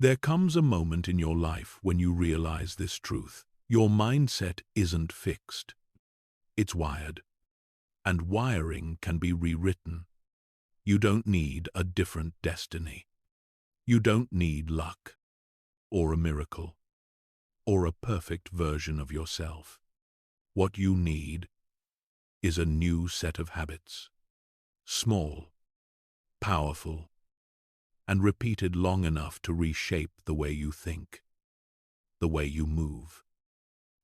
There comes a moment in your life when you realize this truth. Your mindset isn't fixed. It's wired. And wiring can be rewritten. You don't need a different destiny. You don't need luck, or a miracle, or a perfect version of yourself. What you need is a new set of habits. Small, powerful, and repeated long enough to reshape the way you think, the way you move,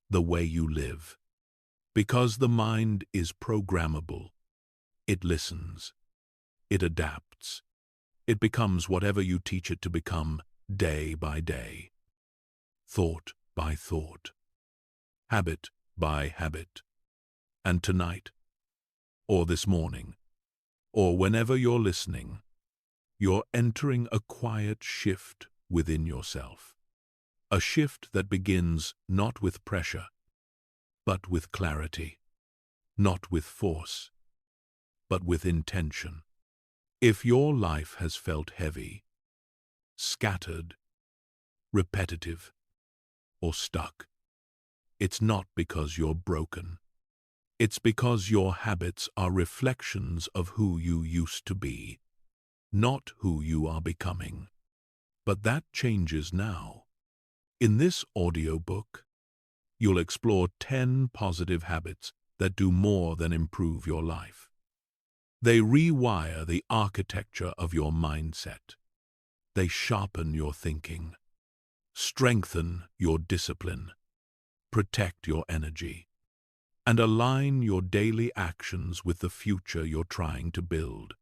the way you live. Because the mind is programmable, it listens, it adapts, it becomes whatever you teach it to become day by day, thought by thought, habit by habit. And tonight, or this morning, or whenever you're listening, you're entering a quiet shift within yourself. A shift that begins not with pressure, but with clarity. Not with force, but with intention. If your life has felt heavy, scattered, repetitive, or stuck, it's not because you're broken. It's because your habits are reflections of who you used to be, not who you are becoming. But that changes now. In this audiobook, you'll explore 10 positive habits that do more than improve your life. They rewire the architecture of your mindset. They sharpen your thinking, strengthen your discipline, protect your energy, and align your daily actions with the future you're trying to build.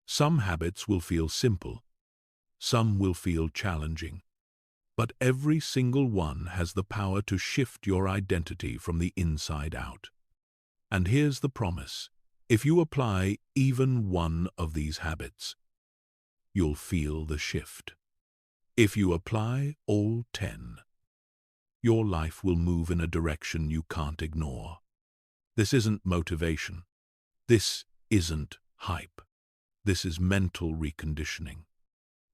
Some habits will feel simple, some will feel challenging, but every single one has the power to shift your identity from the inside out. And here's the promise: if you apply even one of these habits, you'll feel the shift. If you apply all 10, your life will move in a direction you can't ignore. This isn't motivation. This isn't hype. This is mental reconditioning.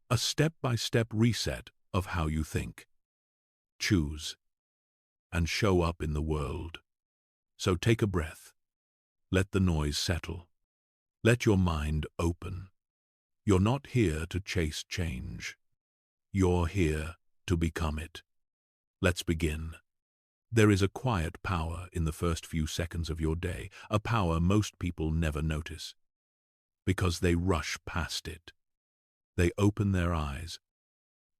A step-by-step reset of how you think, choose, and show up in the world. So take a breath. Let the noise settle. Let your mind open. You're not here to chase change. You're here to become it. Let's begin. There is a quiet power in the first few seconds of your day, a power most people never notice, because they rush past it. They open their eyes,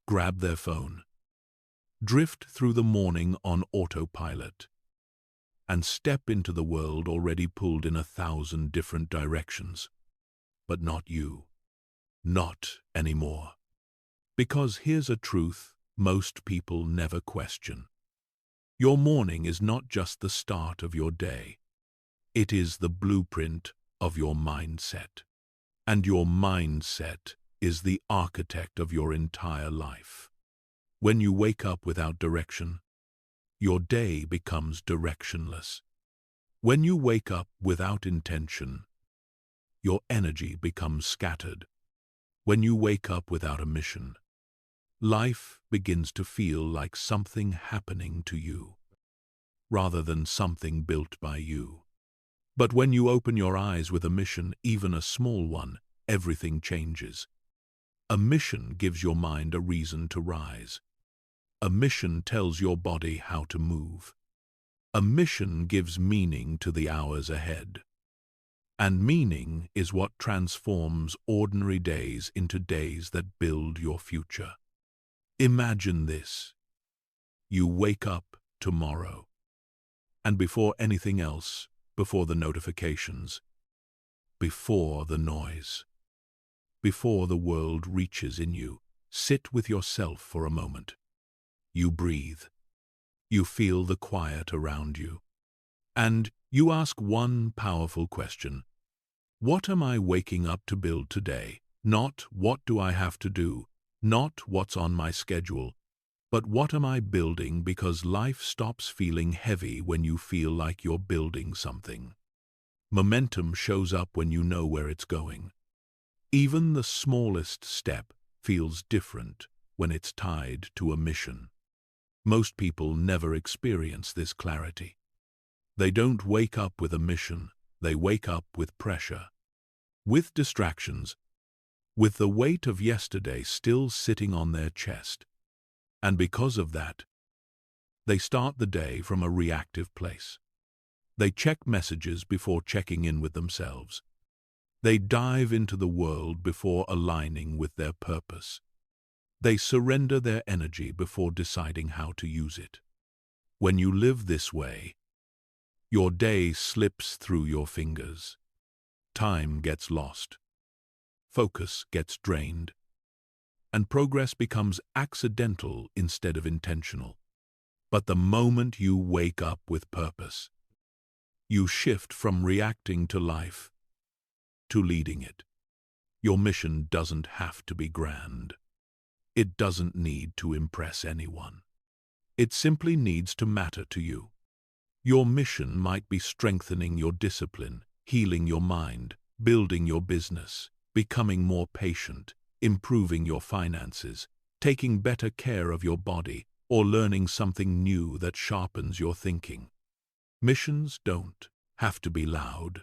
grab their phone, drift through the morning on autopilot, and step into the world already pulled in 1,000 different directions. But not you. Not anymore. Because here's a truth most people never question. Your morning is not just the start of your day. It is the blueprint of your mindset. And your mindset is the architect of your entire life. When you wake up without direction, your day becomes directionless. When you wake up without intention, your energy becomes scattered. When you wake up without a mission, life begins to feel like something happening to you, rather than something built by you. But when you open your eyes with a mission, even a small one, everything changes. A mission gives your mind a reason to rise. A mission tells your body how to move. A mission gives meaning to the hours ahead. And meaning is what transforms ordinary days into days that build your future. Imagine this. You wake up tomorrow, and before anything else, before the notifications, before the noise, before the world reaches in you, sit with yourself for a moment. You breathe. You feel the quiet around you. And you ask one powerful question. What am I waking up to build today? Not what do I have to do, not what's on my schedule, but what am I building, because life stops feeling heavy when you feel like you're building something. Momentum shows up when you know where it's going. Even the smallest step feels different when it's tied to a mission. Most people never experience this clarity. They don't wake up with a mission, they wake up with pressure, with distractions, with the weight of yesterday still sitting on their chest. And because of that, they start the day from a reactive place. They check messages before checking in with themselves. They dive into the world before aligning with their purpose. They surrender their energy before deciding how to use it. When you live this way, your day slips through your fingers. Time gets lost. Focus gets drained. And progress becomes accidental instead of intentional. But the moment you wake up with purpose, you shift from reacting to life to leading it. Your mission doesn't have to be grand. It doesn't need to impress anyone. It simply needs to matter to you. Your mission might be strengthening your discipline, healing your mind, building your business, becoming more patient, improving your finances, taking better care of your body, or learning something new that sharpens your thinking. Missions don't have to be loud.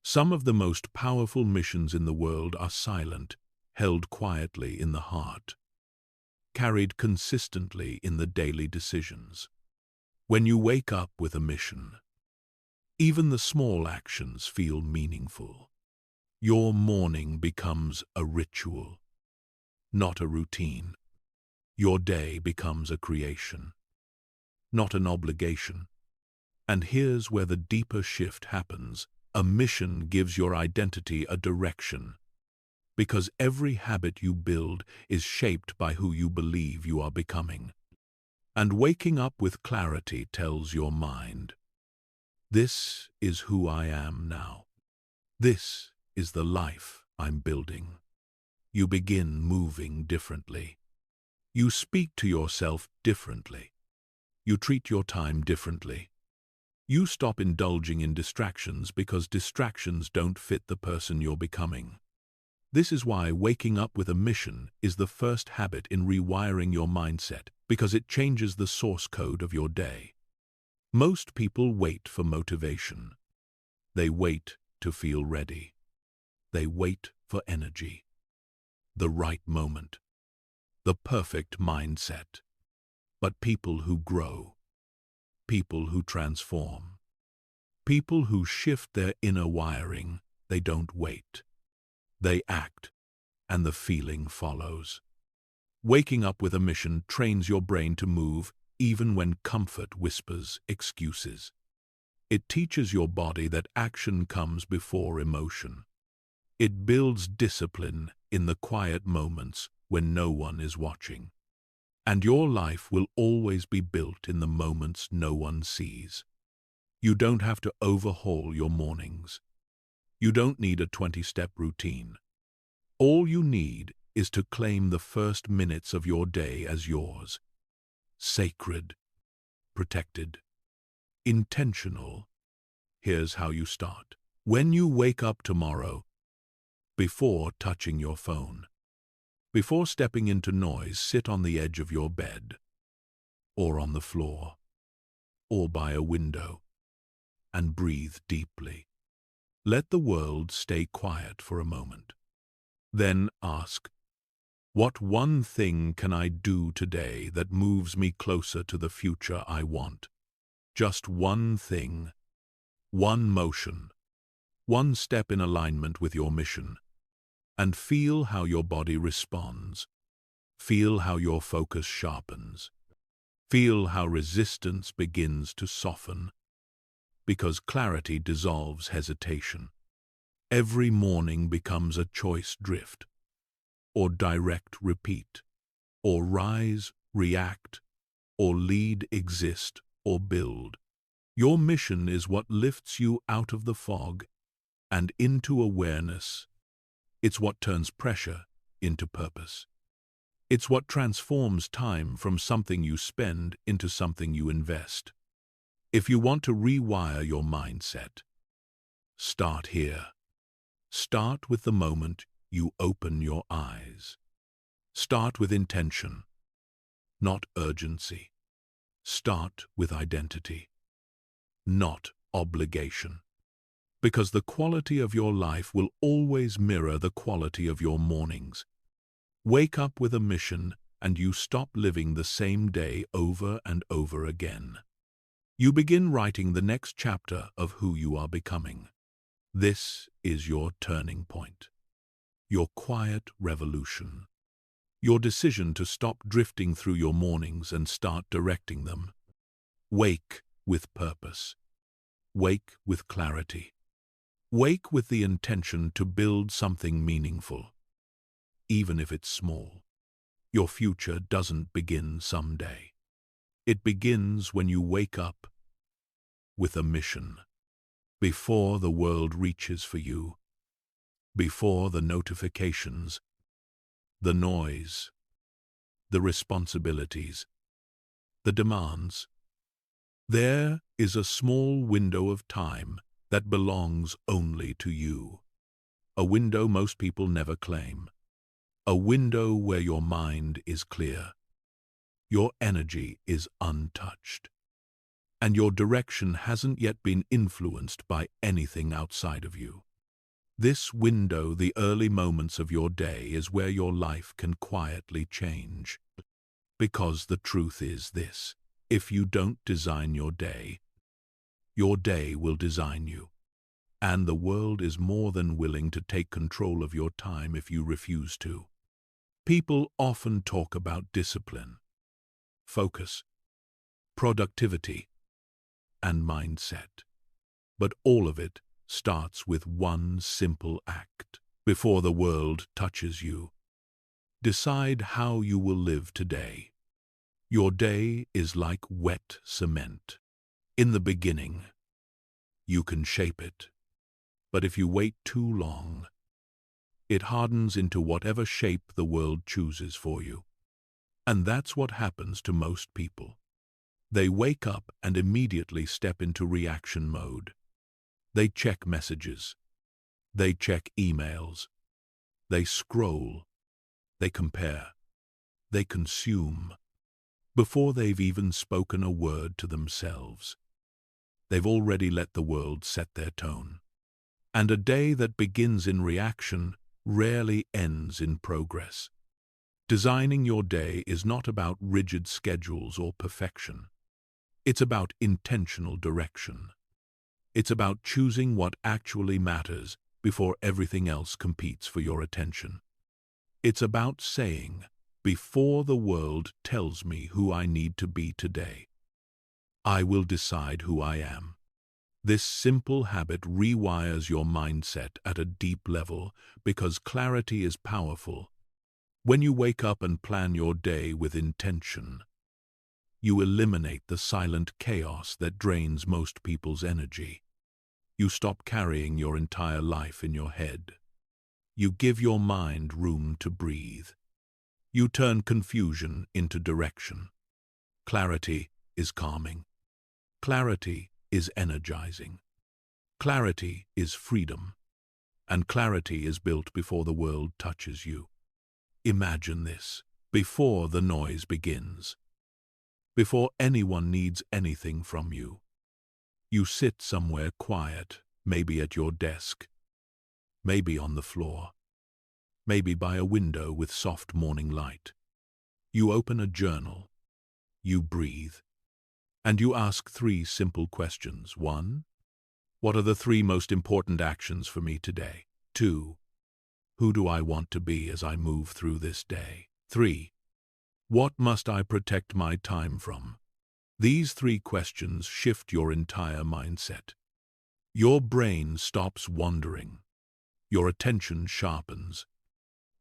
Some of the most powerful missions in the world are silent, held quietly in the heart, carried consistently in the daily decisions. When you wake up with a mission, even the small actions feel meaningful. Your morning becomes a ritual, not a routine. Your day becomes a creation, not an obligation. And here's where the deeper shift happens. A mission gives your identity a direction, because every habit you build is shaped by who you believe you are becoming. And waking up with clarity tells your mind, this is who I am now. This is the life I'm building. You begin moving differently. You speak to yourself differently. You treat your time differently. You stop indulging in distractions because distractions don't fit the person you're becoming. This is why waking up with a mission is the first habit in rewiring your mindset, because it changes the source code of your day. Most people wait for motivation. They wait to feel ready. They wait for energy, the right moment, the perfect mindset. But people who grow, people who transform, people who shift their inner wiring, they don't wait. They act, and the feeling follows. Waking up with a mission trains your brain to move even when comfort whispers excuses. It teaches your body that action comes before emotion. It builds discipline in the quiet moments when no one is watching. And your life will always be built in the moments no one sees. You don't have to overhaul your mornings. You don't need a 20-step routine. All you need is to claim the first minutes of your day as yours. Sacred, protected, intentional. Here's how you start. When you wake up tomorrow, before touching your phone, before stepping into noise, sit on the edge of your bed, or on the floor, or by a window, and breathe deeply. Let the world stay quiet for a moment. Then ask, what one thing can I do today that moves me closer to the future I want? Just one thing, one motion, one step in alignment with your mission. And feel how your body responds. Feel how your focus sharpens. Feel how resistance begins to soften. Because clarity dissolves hesitation. Every morning becomes a choice drift, or direct repeat, or rise, react, or lead, exist, or build. Your mission is what lifts you out of the fog and into awareness. It's what turns pressure into purpose. It's what transforms time from something you spend into something you invest. If you want to rewire your mindset, start here. Start with the moment you open your eyes. Start with intention, not urgency. Start with identity, not obligation. Because the quality of your life will always mirror the quality of your mornings. Wake up with a mission, and you stop living the same day over and over again. You begin writing the next chapter of who you are becoming. This is your turning point, your quiet revolution, your decision to stop drifting through your mornings and start directing them. Wake with purpose. Wake with clarity. Wake with the intention to build something meaningful, even if it's small. Your future doesn't begin someday. It begins when you wake up with a mission. Before the world reaches for you, before the notifications, the noise, the responsibilities, the demands, there is a small window of time that belongs only to you. A window most people never claim. A window where your mind is clear, your energy is untouched, and your direction hasn't yet been influenced by anything outside of you. This window, the early moments of your day, is where your life can quietly change. Because the truth is this: if you don't design your day will design you. And the world is more than willing to take control of your time if you refuse to. People often talk about discipline, focus, productivity, and mindset. But all of it starts with one simple act. Before the world touches you, decide how you will live today. Your day is like wet cement. In the beginning, you can shape it. But if you wait too long, it hardens into whatever shape the world chooses for you. And that's what happens to most people. They wake up and immediately step into reaction mode. They check messages. They check emails. They scroll. They compare. They consume. Before they've even spoken a word to themselves, they've already let the world set their tone. And a day that begins in reaction rarely ends in progress. Designing your day is not about rigid schedules or perfection. It's about intentional direction. It's about choosing what actually matters before everything else competes for your attention. It's about saying, before the world tells me who I need to be today, I will decide who I am. This simple habit rewires your mindset at a deep level because clarity is powerful. When you wake up and plan your day with intention, you eliminate the silent chaos that drains most people's energy. You stop carrying your entire life in your head. You give your mind room to breathe. You turn confusion into direction. Clarity is calming. Clarity is energizing. Clarity is freedom. And clarity is built before the world touches you. Imagine this: before the noise begins, before anyone needs anything from you, you sit somewhere quiet, maybe at your desk, maybe on the floor, maybe by a window with soft morning light. You open a journal, you breathe, and you ask 3 simple questions. 1. What are the 3 most important actions for me today? 2. Who do I want to be as I move through this day? 3. What must I protect my time from? These 3 questions shift your entire mindset. Your brain stops wandering. Your attention sharpens.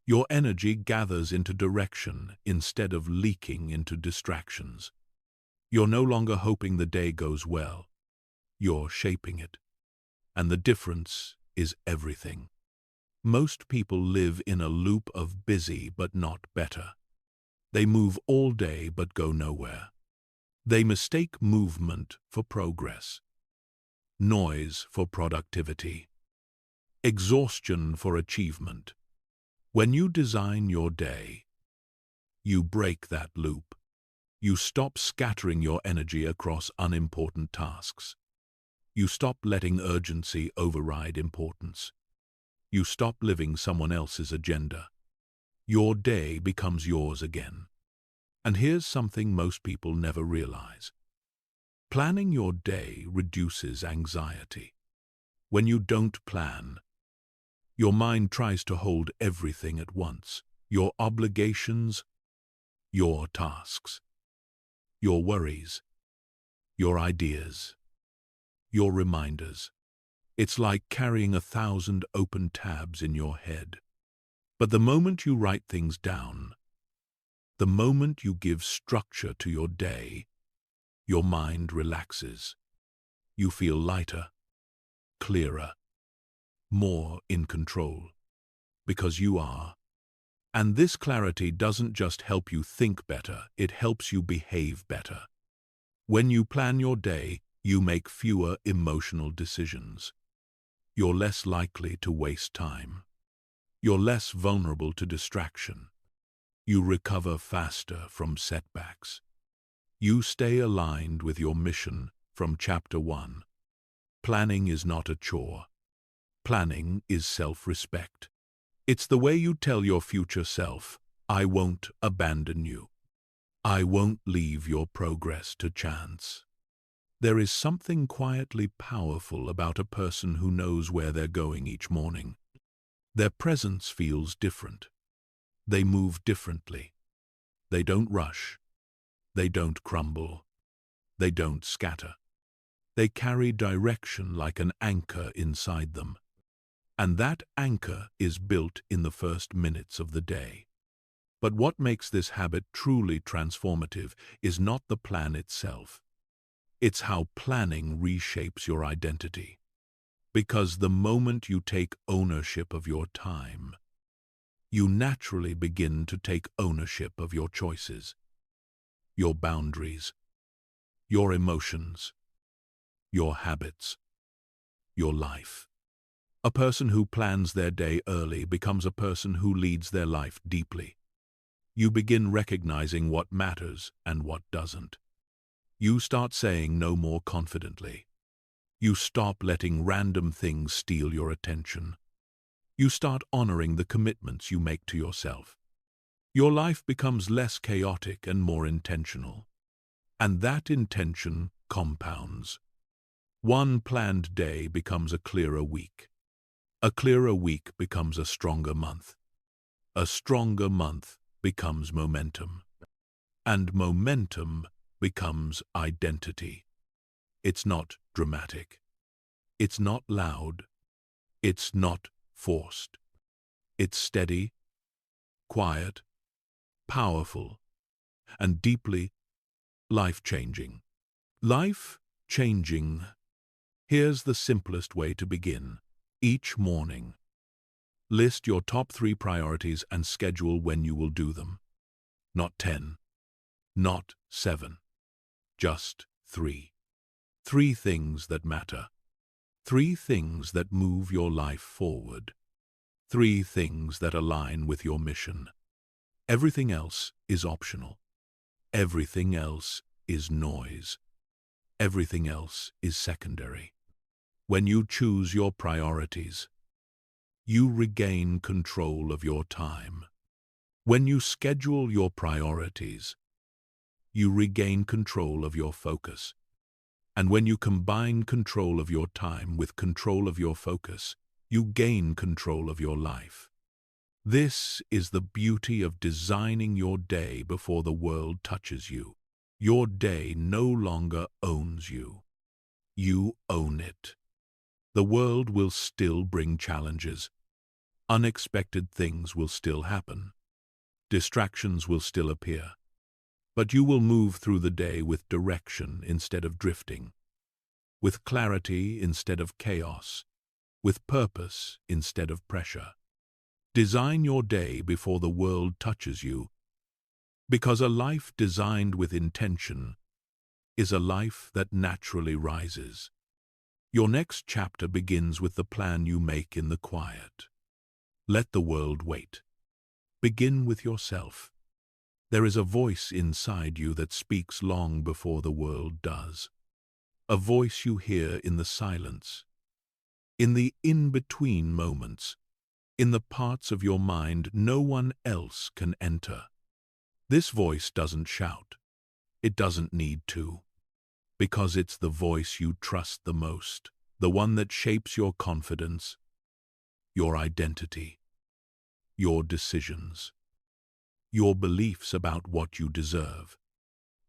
Your energy gathers into direction instead of leaking into distractions. You're no longer hoping the day goes well. You're shaping it. And the difference is everything. Most people live in a loop of busy but not better. They move all day but go nowhere. They mistake movement for progress, noise for productivity, exhaustion for achievement. When you design your day, You break that loop. You stop scattering your energy across unimportant tasks. You stop letting urgency override importance. You stop living someone else's agenda. Your day becomes yours again. And here's something most people never realize. Planning your day reduces anxiety. When you don't plan, your mind tries to hold everything at once. Your obligations, your tasks, your worries, your ideas, your reminders. It's like carrying 1,000 open tabs in your head. But the moment you write things down, the moment you give structure to your day, your mind relaxes. You feel lighter, clearer, more in control, because you are. And this clarity doesn't just help you think better, it helps you behave better. When you plan your day, you make fewer emotional decisions. You're less likely to waste time. You're less vulnerable to distraction. You recover faster from setbacks. You stay aligned with your mission from Chapter 1. Planning is not a chore. Planning is self-respect. It's the way you tell your future self, I won't abandon you. I won't leave your progress to chance. There is something quietly powerful about a person who knows where they're going each morning. Their presence feels different. They move differently. They don't rush. They don't crumble. They don't scatter. They carry direction like an anchor inside them. And that anchor is built in the first minutes of the day. But what makes this habit truly transformative is not the plan itself. It's how planning reshapes your identity. Because the moment you take ownership of your time, you naturally begin to take ownership of your choices, your boundaries, your emotions, your habits, your life. A person who plans their day early becomes a person who leads their life deeply. You begin recognizing what matters and what doesn't. You start saying no more confidently. You stop letting random things steal your attention. You start honoring the commitments you make to yourself. Your life becomes less chaotic and more intentional. And that intention compounds. One planned day becomes a clearer week. A clearer week becomes a stronger month. A stronger month becomes momentum. And momentum becomes identity. It's not dramatic. It's not loud. It's not forced. It's steady, quiet, powerful, and deeply life-changing. Life-changing. Here's the simplest way to begin. Each morning, list your top 3 priorities and schedule when you will do them. Not 10, not 7, just 3. 3 things that matter. 3 things that move your life forward. 3 things that align with your mission. Everything else is optional. Everything else is noise. Everything else is secondary. When you choose your priorities, you regain control of your time. When you schedule your priorities, you regain control of your focus. And when you combine control of your time with control of your focus, you gain control of your life. This is the beauty of designing your day before the world touches you. Your day no longer owns you. You own it. The world will still bring challenges. Unexpected things will still happen. Distractions will still appear. But you will move through the day with direction instead of drifting, with clarity instead of chaos, with purpose instead of pressure. Design your day before the world touches you, because a life designed with intention is a life that naturally rises. Your next chapter begins with the plan you make in the quiet. Let the world wait. Begin with yourself. There is a voice inside you that speaks long before the world does. A voice you hear in the silence, in the in-between moments, in the parts of your mind no one else can enter. This voice doesn't shout. It doesn't need to, because it's the voice you trust the most, the one that shapes your confidence, your identity, your decisions, your beliefs about what you deserve.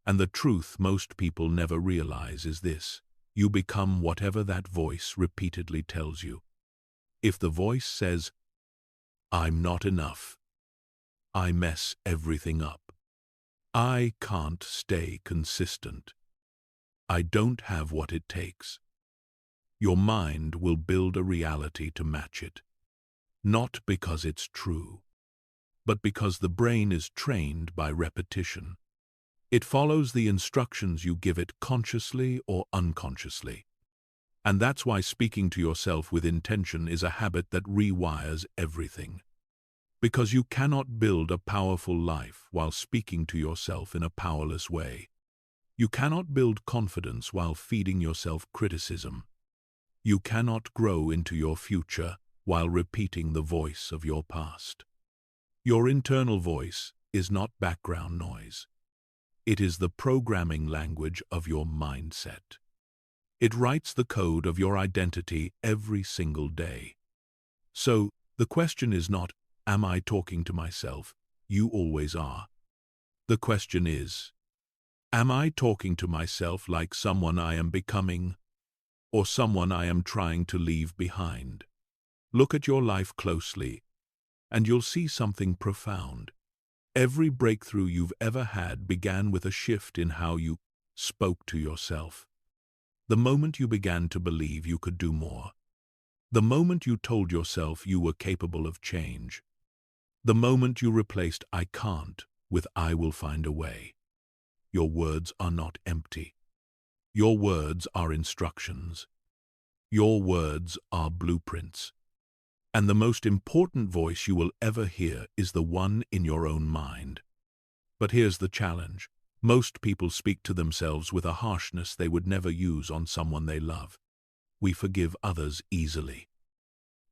And the truth most people never realize is this: you become whatever that voice repeatedly tells you. If the voice says, "I'm not enough," "I mess everything up," "I can't stay consistent," "I don't have what it takes," your mind will build a reality to match it. Not because it's true, but because the brain is trained by repetition. It follows the instructions you give it consciously or unconsciously. And that's why speaking to yourself with intention is a habit that rewires everything. Because you cannot build a powerful life while speaking to yourself in a powerless way. You cannot build confidence while feeding yourself criticism. You cannot grow into your future while repeating the voice of your past. Your internal voice is not background noise. It is the programming language of your mindset. It writes the code of your identity every single day. So, the question is not, am I talking to myself? You always are. The question is, am I talking to myself like someone I am becoming, or someone I am trying to leave behind? Look at your life closely, and you'll see something profound. Every breakthrough you've ever had began with a shift in how you spoke to yourself. The moment you began to believe you could do more. The moment you told yourself you were capable of change. The moment you replaced "I can't" with "I will find a way." Your words are not empty. Your words are instructions. Your words are blueprints. And the most important voice you will ever hear is the one in your own mind. But here's the challenge. Most people speak to themselves with a harshness they would never use on someone they love. We forgive others easily,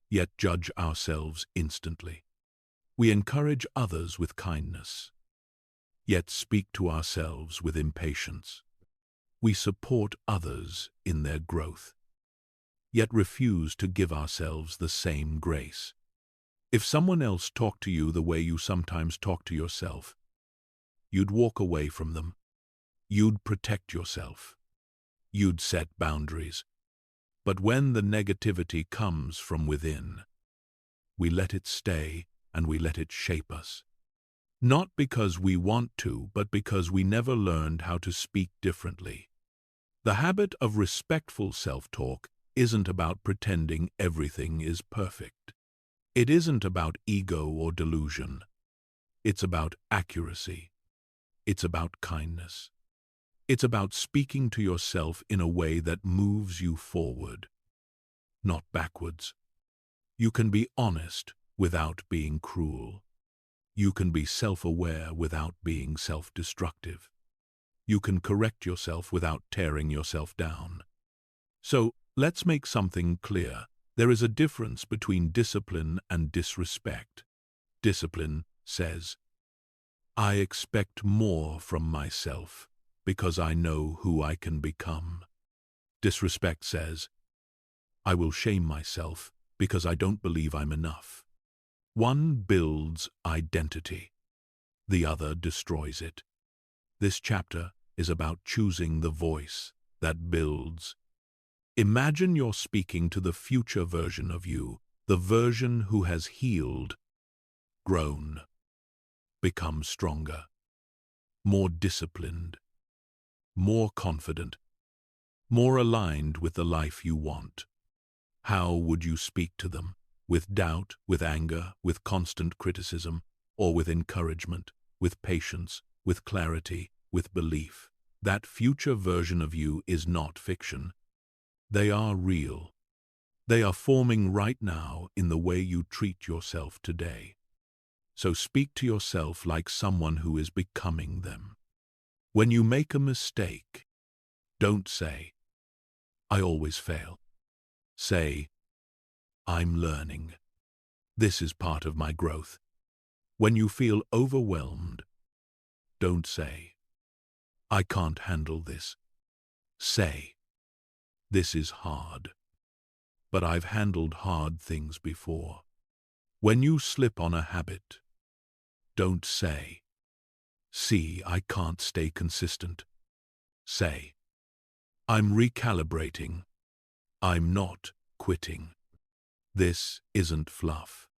yet judge ourselves instantly. We encourage others with kindness, yet speak to ourselves with impatience. We support others in their growth, yet refuse to give ourselves the same grace. If someone else talked to you the way you sometimes talk to yourself, you'd walk away from them. You'd protect yourself. You'd set boundaries. But when the negativity comes from within, we let it stay and we let it shape us. Not because we want to, but because we never learned how to speak differently. The habit of respectful self-talk isn't about pretending everything is perfect. It isn't about ego or delusion. It's about accuracy. It's about kindness. It's about speaking to yourself in a way that moves you forward, not backwards. You can be honest without being cruel. You can be self-aware without being self-destructive. You can correct yourself without tearing yourself down. So, let's make something clear. There is a difference between discipline and disrespect. Discipline says, "I expect more from myself because I know who I can become." Disrespect says, "I will shame myself because I don't believe I'm enough." One builds identity. The other destroys it. This chapter is about choosing the voice that builds. Imagine you're speaking to the future version of you, the version who has healed, grown, become stronger, more disciplined, more confident, more aligned with the life you want. How would you speak to them? With doubt, with anger, with constant criticism, or with encouragement, with patience, with clarity, with belief? That future version of you is not fiction. They are real. They are forming right now in the way you treat yourself today. So speak to yourself like someone who is becoming them. When you make a mistake, don't say, "I always fail." Say, "I'm learning. This is part of my growth." When you feel overwhelmed, don't say, "I can't handle this." Say, "This is hard, but I've handled hard things before." When you slip on a habit, don't say, "See, I can't stay consistent." Say, "I'm recalibrating. I'm not quitting." This isn't fluff.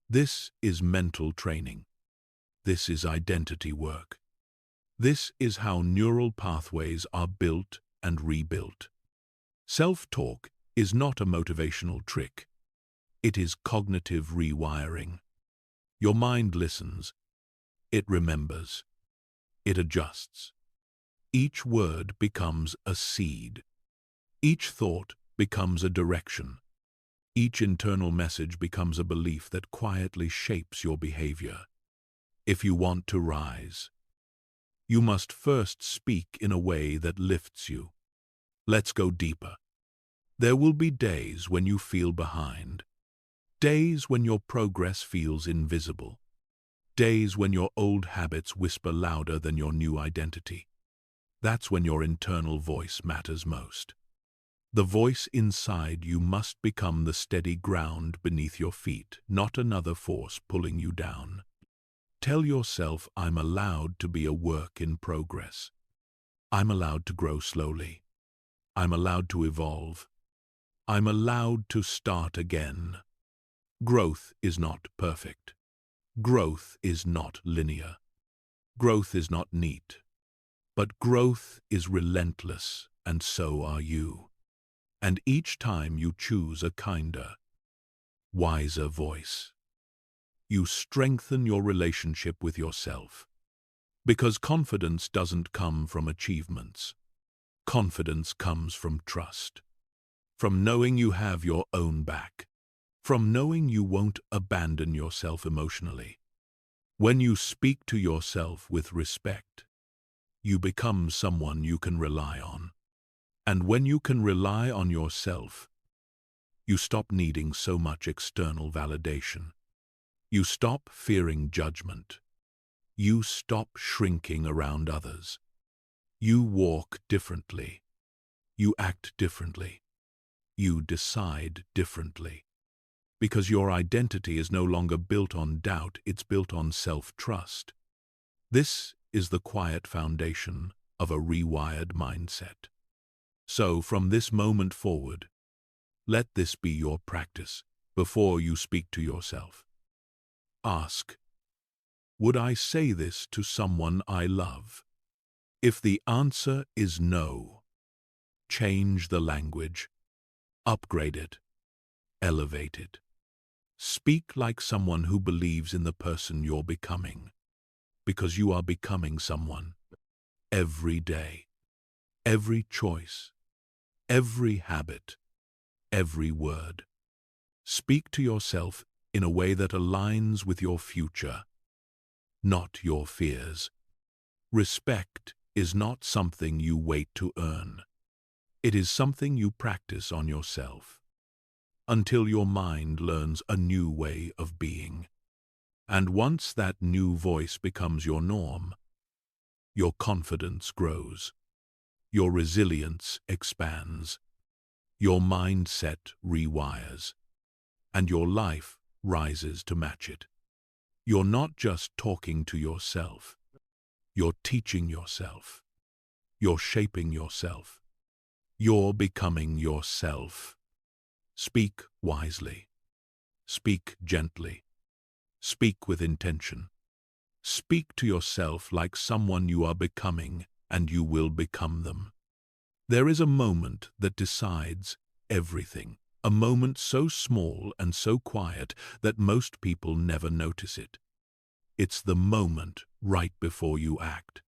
This is mental training. This is identity work. This is how neural pathways are built and rebuilt. Self-talk is not a motivational trick. It is cognitive rewiring. Your mind listens. It remembers. It adjusts. Each word becomes a seed. Each thought becomes a direction. Each internal message becomes a belief that quietly shapes your behavior. If you want to rise, you must first speak in a way that lifts you. Let's go deeper. There will be days when you feel behind. Days when your progress feels invisible. Days when your old habits whisper louder than your new identity. That's when your internal voice matters most. The voice inside you must become the steady ground beneath your feet, not another force pulling you down. Tell yourself, "I'm allowed to be a work in progress. I'm allowed to grow slowly. I'm allowed to evolve. I'm allowed to start again." Growth is not perfect. Growth is not linear. Growth is not neat. But growth is relentless, and so are you. And each time you choose a kinder, wiser voice, you strengthen your relationship with yourself. Because confidence doesn't come from achievements. Confidence comes from trust. From knowing you have your own back. From knowing you won't abandon yourself emotionally. When you speak to yourself with respect, you become someone you can rely on. And when you can rely on yourself, you stop needing so much external validation. You stop fearing judgment. You stop shrinking around others. You walk differently. You act differently. You decide differently. Because your identity is no longer built on doubt, it's built on self-trust. This is the quiet foundation of a rewired mindset. So, from this moment forward, let this be your practice before you speak to yourself. Ask, "Would I say this to someone I love?" If the answer is no, change the language, upgrade it, elevate it. Speak like someone who believes in the person you're becoming, because you are becoming someone every day, every choice, every habit, every word. Speak to yourself in a way that aligns with your future, not your fears. Respect is not something you wait to earn. It is something you practice on yourself, until your mind learns a new way of being. And once that new voice becomes your norm, your confidence grows, your resilience expands, your mindset rewires, and your life rises to match it. You're not just talking to yourself. You're teaching yourself. You're shaping yourself. You're becoming yourself. Speak wisely. Speak gently. Speak with intention. Speak to yourself like someone you are becoming, and you will become them. There is a moment that decides everything. A moment so small and so quiet that most people never notice it. It's the moment right before you act.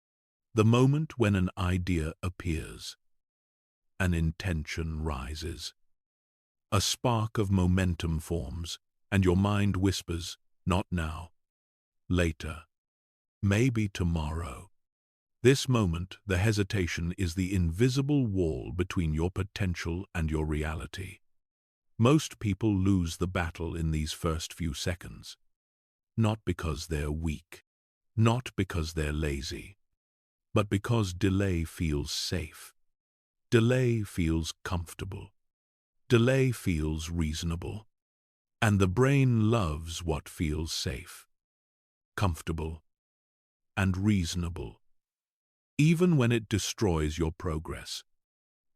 The moment when an idea appears. An intention rises. A spark of momentum forms, and your mind whispers, "Not now. later, maybe tomorrow. This moment, the hesitation, is the invisible wall between your potential and your reality. Most people lose the battle in these first few seconds. Not because they're weak, not because they're lazy, but because delay feels safe. Delay feels comfortable. Delay feels reasonable. And the brain loves what feels safe, comfortable, and reasonable. Even when it destroys your progress,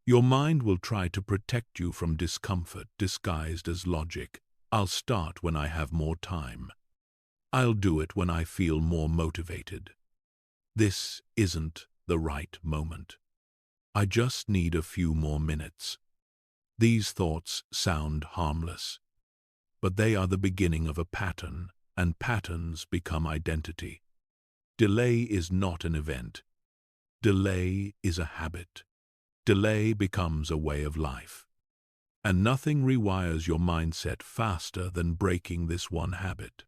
your mind will try to protect you from discomfort disguised as logic. I'll start when I have more time. I'll do it when I feel more motivated. This isn't the right moment. I just need a few more minutes. These thoughts sound harmless, but they are the beginning of a pattern, and patterns become identity. Delay is not an event. Delay is a habit. Delay becomes a way of life. And nothing rewires your mindset faster than breaking this one habit.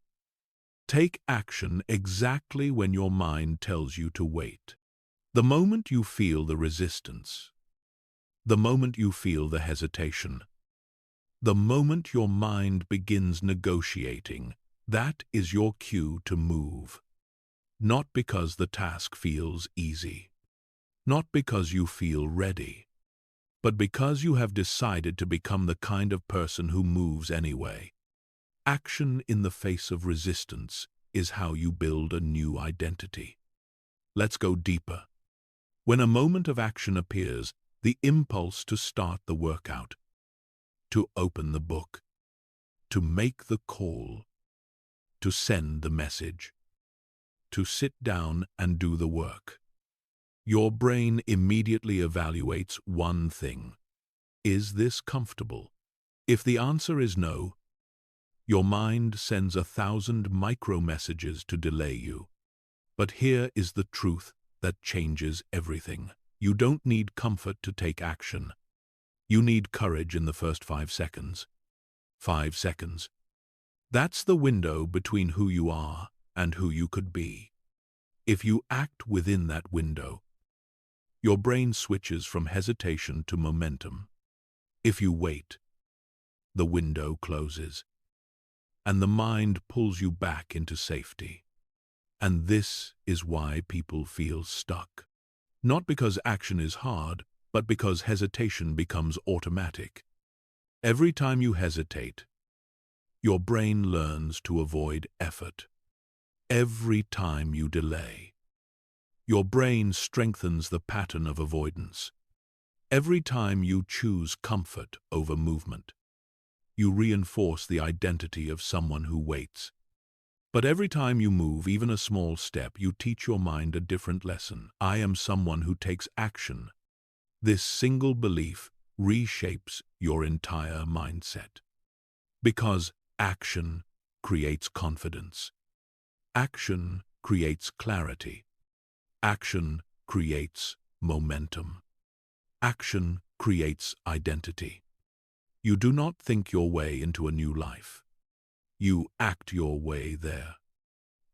Take action exactly when your mind tells you to wait. The moment you feel the resistance, the moment you feel the hesitation, the moment your mind begins negotiating, that is your cue to move. Not because the task feels easy, not because you feel ready, but because you have decided to become the kind of person who moves anyway. Action in the face of resistance is how you build a new identity. Let's go deeper. When a moment of action appears, the impulse to start the workout, to open the book, to make the call, to send the message, to sit down and do the work. Your brain immediately evaluates one thing. Is this comfortable? If the answer is no, your mind sends 1,000 micro-messages to delay you. But here is the truth that changes everything. You don't need comfort to take action. You need courage in the first 5 seconds. 5 seconds. That's the window between who you are and who you could be. If you act within that window, your brain switches from hesitation to momentum. If you wait, the window closes, and the mind pulls you back into safety. And this is why people feel stuck. Not because action is hard, but because hesitation becomes automatic. Every time you hesitate, your brain learns to avoid effort. Every time you delay, your brain strengthens the pattern of avoidance. Every time you choose comfort over movement, you reinforce the identity of someone who waits. But every time you move even a small step, you teach your mind a different lesson. I am someone who takes action. This single belief reshapes your entire mindset. Because action creates confidence. Action creates clarity. Action creates momentum. Action creates identity. You do not think your way into a new life. You act your way there.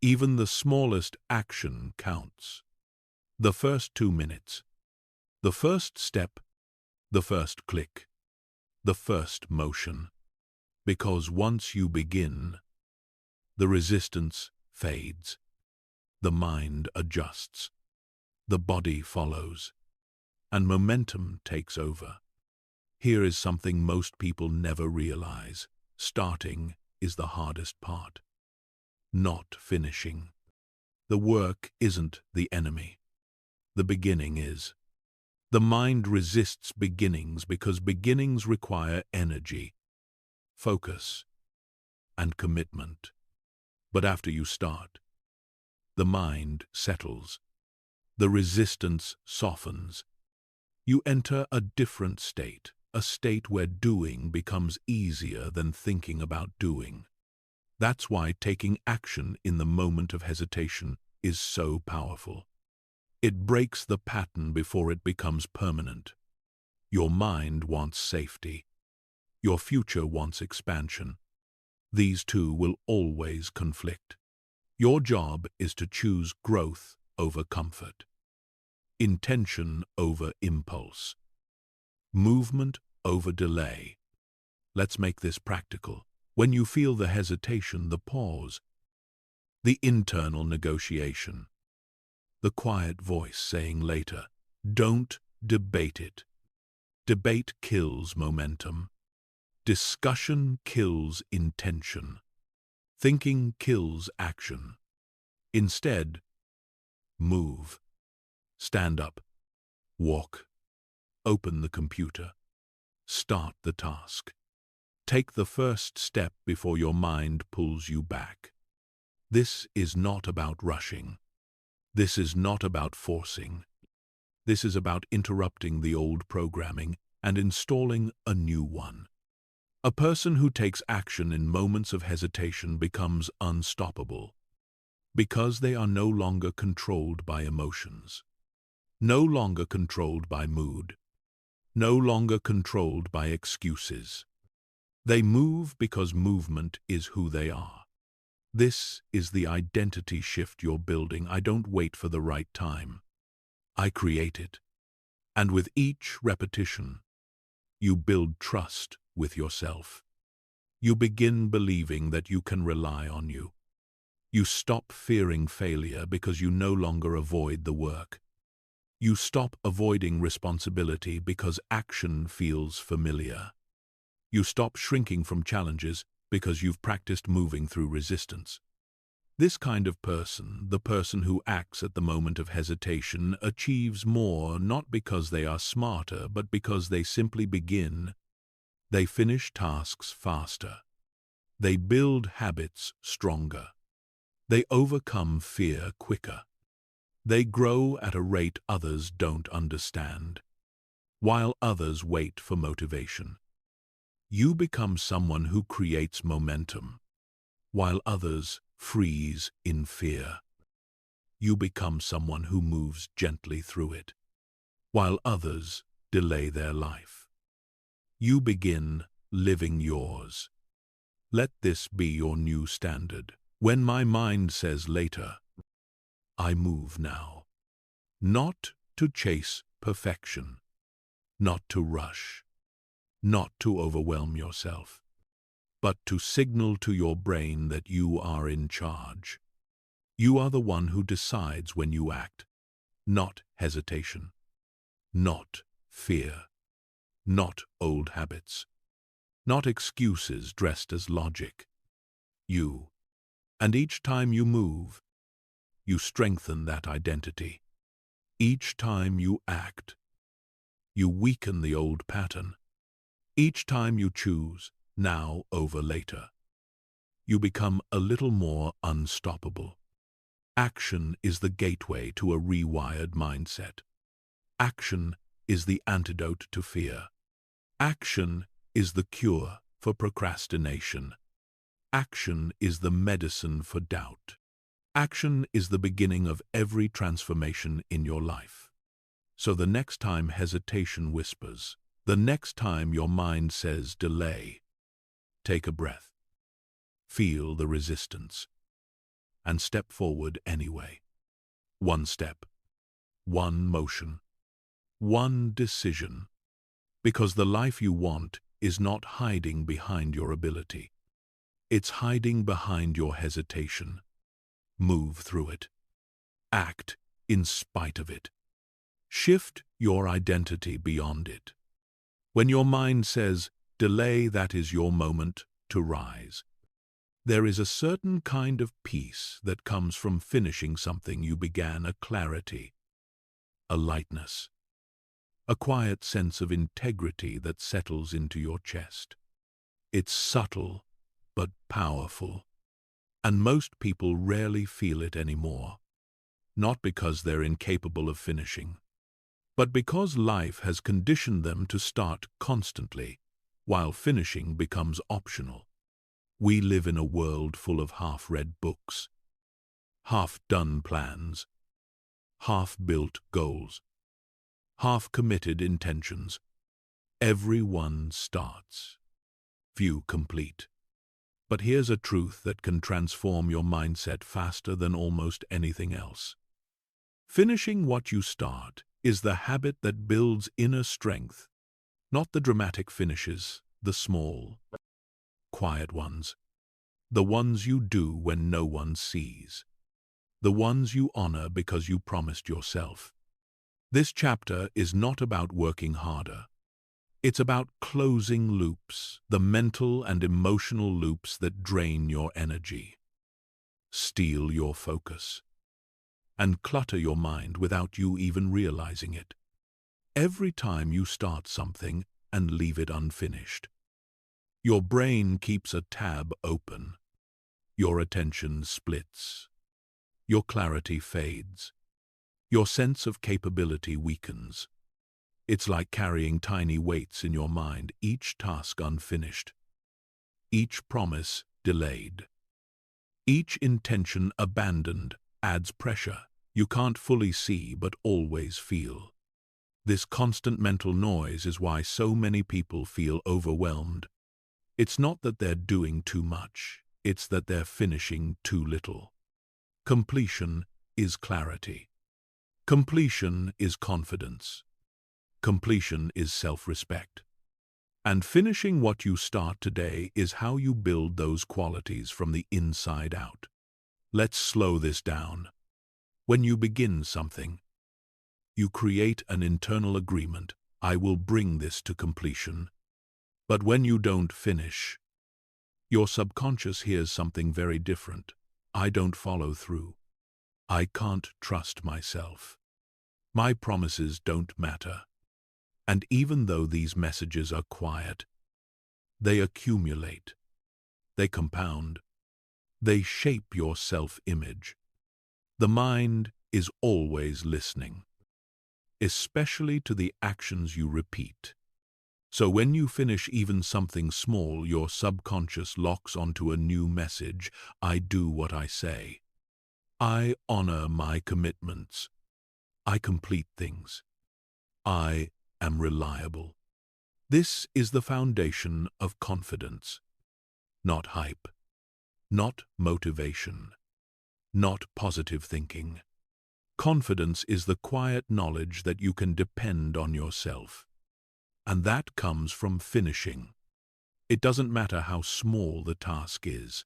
Even the smallest action counts. The first 2 minutes, the first step, the first click, the first motion. Because once you begin, the resistance fades. The mind adjusts. The body follows. And momentum takes over. Here is something most people never realize. Starting is the hardest part. Not finishing. The work isn't the enemy. The beginning is. The mind resists beginnings because beginnings require energy, focus, and commitment. But after you start, the mind settles. The resistance softens. You enter a different state, a state where doing becomes easier than thinking about doing. That's why taking action in the moment of hesitation is so powerful. It breaks the pattern before it becomes permanent. Your mind wants safety. Your future wants expansion. These two will always conflict. Your job is to choose growth over comfort, intention over impulse, movement over delay. Let's make this practical. When you feel the hesitation, the pause, the internal negotiation, the quiet voice saying later, don't debate it. Debate kills momentum. Discussion kills intention. Thinking kills action. Instead, move. Stand up. Walk. Open the computer. Start the task. Take the first step before your mind pulls you back. This is not about rushing. This is not about forcing. This is about interrupting the old programming and installing a new one. A person who takes action in moments of hesitation becomes unstoppable because they are no longer controlled by emotions, no longer controlled by mood, no longer controlled by excuses. They move because movement is who they are. This is the identity shift you're building. I don't wait for the right time. I create it. And with each repetition, you build trust with yourself. You begin believing that you can rely on you. You stop fearing failure because you no longer avoid the work. You stop avoiding responsibility because action feels familiar. You stop shrinking from challenges because you've practiced moving through resistance. This kind of person, the person who acts at the moment of hesitation, achieves more not because they are smarter, but because they simply begin. They finish tasks faster. They build habits stronger. They overcome fear quicker. They grow at a rate others don't understand, while others wait for motivation. You become someone who creates momentum, while others freeze in fear. You become someone who moves gently through it, while others delay their life. You begin living yours. Let this be your new standard. When my mind says later, I move now. Not to chase perfection, not to rush, not to overwhelm yourself, but to signal to your brain that you are in charge. You are the one who decides when you act, not hesitation, not fear, not old habits, not excuses dressed as logic. You. And each time you move, you strengthen that identity. Each time you act, you weaken the old pattern. Each time you choose now over later, you become a little more unstoppable. Action is the gateway to a rewired mindset. Action is the antidote to fear. Action is the cure for procrastination. Action is the medicine for doubt. Action is the beginning of every transformation in your life. So the next time hesitation whispers, the next time your mind says delay, take a breath, feel the resistance, and step forward anyway. One step, one motion, one decision. Because the life you want is not hiding behind your ability. It's hiding behind your hesitation. Move through it. Act in spite of it. Shift your identity beyond it. When your mind says, delay, that is your moment to rise. There is a certain kind of peace that comes from finishing something you began, a clarity, a lightness, a quiet sense of integrity that settles into your chest. It's subtle, but powerful, and most people rarely feel it anymore, not because they're incapable of finishing, but because life has conditioned them to start constantly, while finishing becomes optional. We live in a world full of half-read books, half-done plans, half-built goals, half-committed intentions. Everyone starts. Few complete. But here's a truth that can transform your mindset faster than almost anything else. Finishing what you start is the habit that builds inner strength, not the dramatic finishes, the small, quiet ones, the ones you do when no one sees, the ones you honor because you promised yourself. This chapter is not about working harder. It's about closing loops, the mental and emotional loops that drain your energy, steal your focus, and clutter your mind without you even realizing it. Every time you start something and leave it unfinished, your brain keeps a tab open. Your attention splits. Your clarity fades. Your sense of capability weakens. It's like carrying tiny weights in your mind, each task unfinished, each promise delayed, each intention abandoned adds pressure you can't fully see but always feel. This constant mental noise is why so many people feel overwhelmed. It's not that they're doing too much, it's that they're finishing too little. Completion is clarity. Completion is confidence. Completion is self-respect. And finishing what you start today is how you build those qualities from the inside out. Let's slow this down. When you begin something, you create an internal agreement. I will bring this to completion. But when you don't finish, your subconscious hears something very different. I don't follow through. I can't trust myself. My promises don't matter. And even though these messages are quiet, they accumulate, they compound, they shape your self-image. The mind is always listening, especially to the actions you repeat. So when you finish even something small, your subconscious locks onto a new message. I do what I say. I honor my commitments. I complete things. I am reliable. This is the foundation of confidence. Not hype, not motivation, not positive thinking. Confidence is the quiet knowledge that you can depend on yourself. And that comes from finishing. It doesn't matter how small the task is.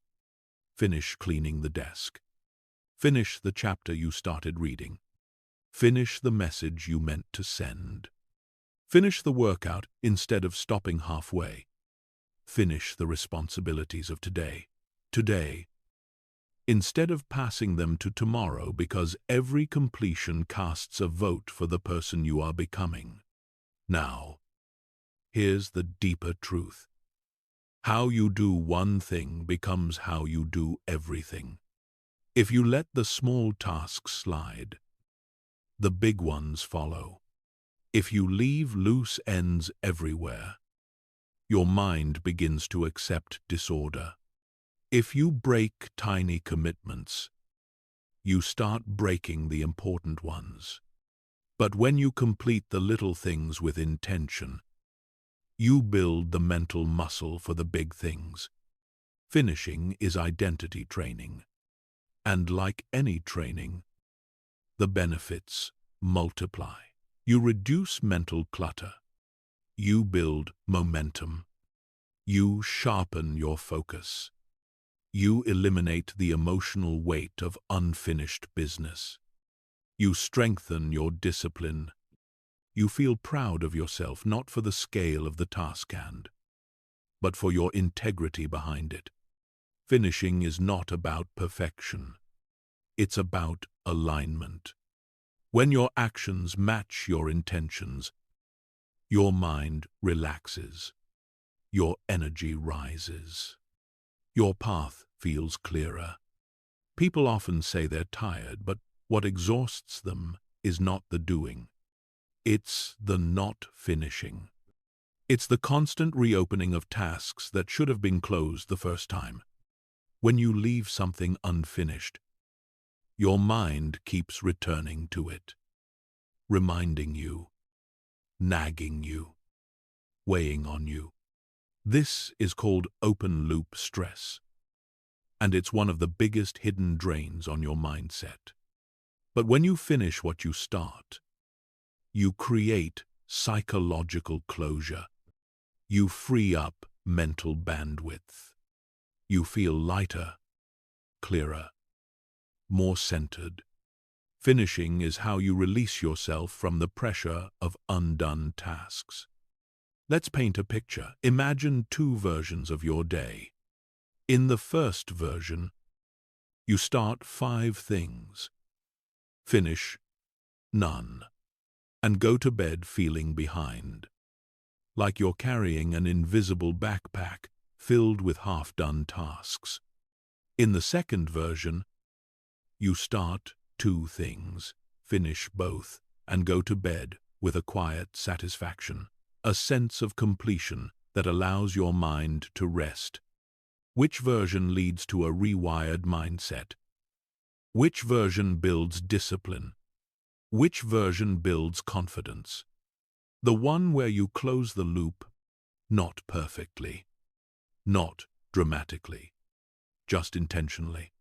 Finish cleaning the desk. Finish the chapter you started reading. Finish the message you meant to send. Finish the workout instead of stopping halfway. Finish the responsibilities of today. Today, instead of passing them to tomorrow, because every completion casts a vote for the person you are becoming. Now, here's the deeper truth. How you do one thing becomes how you do everything. If you let the small tasks slide, the big ones follow. If you leave loose ends everywhere, your mind begins to accept disorder. If you break tiny commitments, you start breaking the important ones. But when you complete the little things with intention, you build the mental muscle for the big things. Finishing is identity training. And like any training, the benefits multiply. You reduce mental clutter. You build momentum. You sharpen your focus. You eliminate the emotional weight of unfinished business. You strengthen your discipline. You feel proud of yourself, not for the scale of the task hand, but for your integrity behind it. Finishing is not about perfection. It's about alignment. When your actions match your intentions, your mind relaxes. Your energy rises. Your path feels clearer. People often say they're tired, but what exhausts them is not the doing. It's the not finishing. It's the constant reopening of tasks that should have been closed the first time. When you leave something unfinished, your mind keeps returning to it, reminding you, nagging you, weighing on you. This is called open-loop stress. and it's one of the biggest hidden drains on your mindset. But when you finish what you start, you create psychological closure. You free up mental bandwidth. You feel lighter, clearer, more centered. Finishing is how you release yourself from the pressure of undone tasks. Let's paint a picture. Imagine two versions of your day. In the first version, you start 5 things, finish none, and go to bed feeling behind, like you're carrying an invisible backpack filled with half-done tasks. In the second version, you start 2 things, finish both, and go to bed with a quiet satisfaction, a sense of completion that allows your mind to rest. Which version leads to a rewired mindset? Which version builds discipline? Which version builds confidence? The one where you close the loop, not perfectly, not dramatically, just intentionally.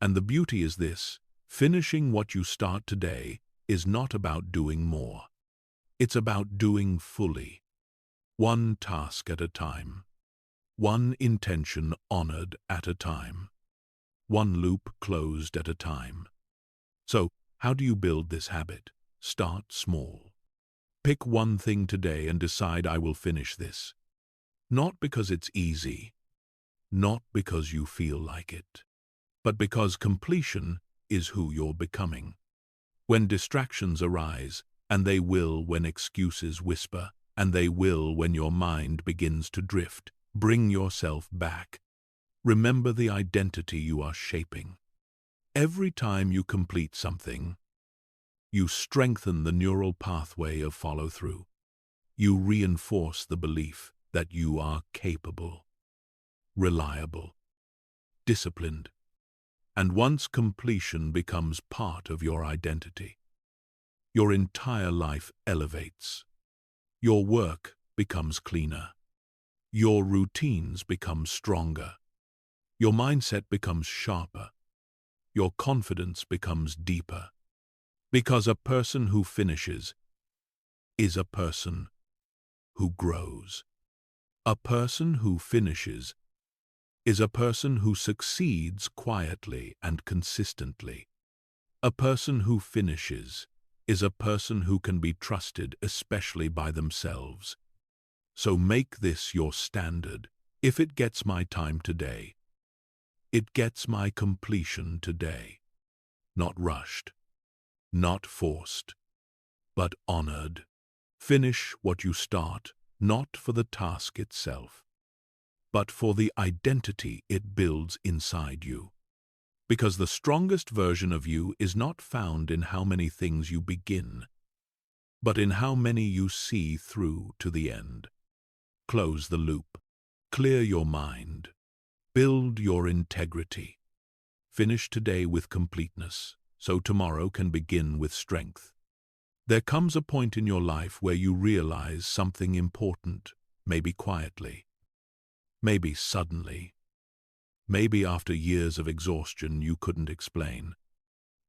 And the beauty is this: finishing what you start today is not about doing more. It's about doing fully, one task at a time, one intention honored at a time, one loop closed at a time. So, how do you build this habit? Start small. Pick one thing today and decide, I will finish this. Not because it's easy, not because you feel like it, but because completion is who you're becoming. When distractions arise, and they will when excuses whisper, and they will when your mind begins to drift, bring yourself back. Remember the identity you are shaping. Every time you complete something, you strengthen the neural pathway of follow-through. You reinforce the belief that you are capable, reliable, disciplined. And once completion becomes part of your identity, your entire life elevates. Your work becomes cleaner. Your routines become stronger. Your mindset becomes sharper. Your confidence becomes deeper. Because a person who finishes is a person who grows. A person who finishes is a person who succeeds quietly and consistently. A person who finishes is a person who can be trusted, especially by themselves. So make this your standard. If it gets my time today, it gets my completion today. Not rushed, not forced, but honored. Finish what you start, not for the task itself, but for the identity it builds inside you. Because the strongest version of you is not found in how many things you begin, but in how many you see through to the end. Close the loop. Clear your mind. Build your integrity. Finish today with completeness, so tomorrow can begin with strength. There comes a point in your life where you realize something important, maybe quietly, maybe suddenly, maybe after years of exhaustion you couldn't explain.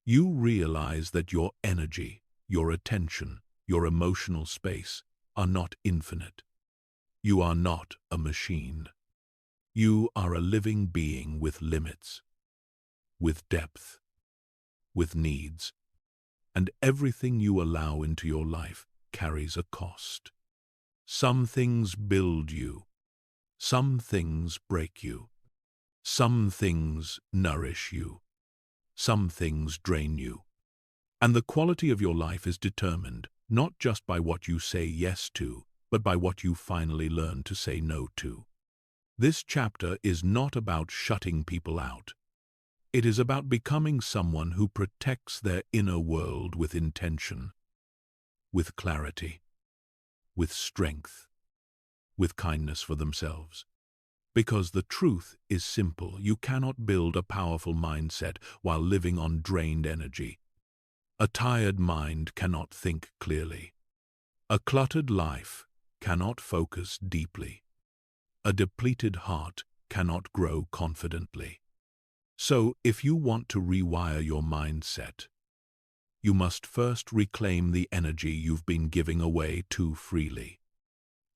You realize that your energy, your attention, your emotional space are not infinite. You are not a machine. You are a living being with limits, with depth, with needs, and everything you allow into your life carries a cost. Some things build you, some things break you, some things nourish you, some things drain you. And the quality of your life is determined not just by what you say yes to, but by what you finally learn to say no to. This chapter is not about shutting people out. It is about becoming someone who protects their inner world with intention, with clarity, with strength, with kindness for themselves. Because the truth is simple: you cannot build a powerful mindset while living on drained energy. A tired mind cannot think clearly. A cluttered life cannot focus deeply. A depleted heart cannot grow confidently. So, if you want to rewire your mindset, you must first reclaim the energy you've been giving away too freely.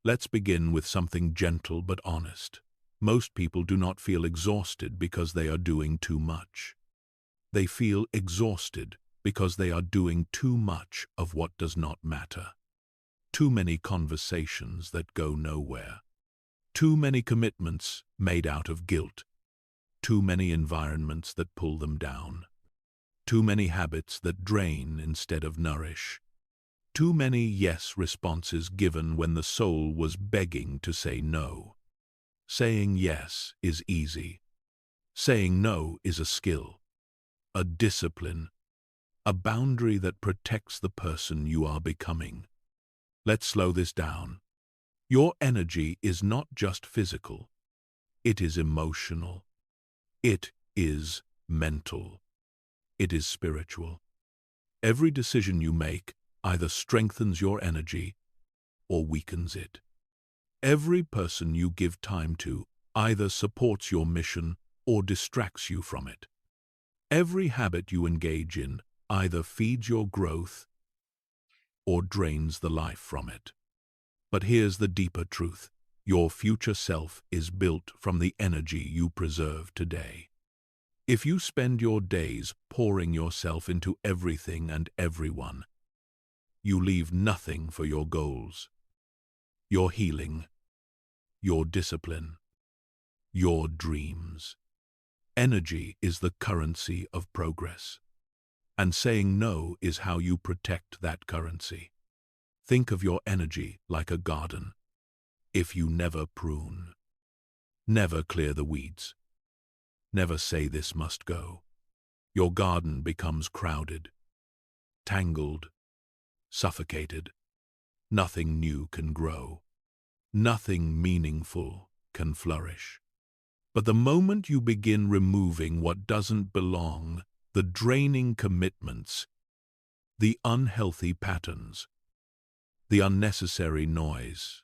Let's begin with something gentle but honest. Most people do not feel exhausted because they are doing too much. They feel exhausted because they are doing too much of what does not matter. Too many conversations that go nowhere. Too many commitments made out of guilt. Too many environments that pull them down. Too many habits that drain instead of nourish. Too many yes responses given when the soul was begging to say no. Saying yes is easy. Saying no is a skill, a discipline, a boundary that protects the person you are becoming. Let's slow this down. Your energy is not just physical. It is emotional. It is mental. It is spiritual. Every decision you make either strengthens your energy or weakens it. Every person you give time to either supports your mission or distracts you from it. Every habit you engage in either feeds your growth or drains the life from it. But here's the deeper truth. Your future self is built from the energy you preserve today. If you spend your days pouring yourself into everything and everyone, you leave nothing for your goals, your healing, your discipline, your dreams. Energy is the currency of progress, and saying no is how you protect that currency. Think of your energy like a garden. If you never prune, never clear the weeds, never say this must go, your garden becomes crowded, tangled, suffocated. Nothing new can grow. Nothing meaningful can flourish. But the moment you begin removing what doesn't belong, the draining commitments, the unhealthy patterns, the unnecessary noise,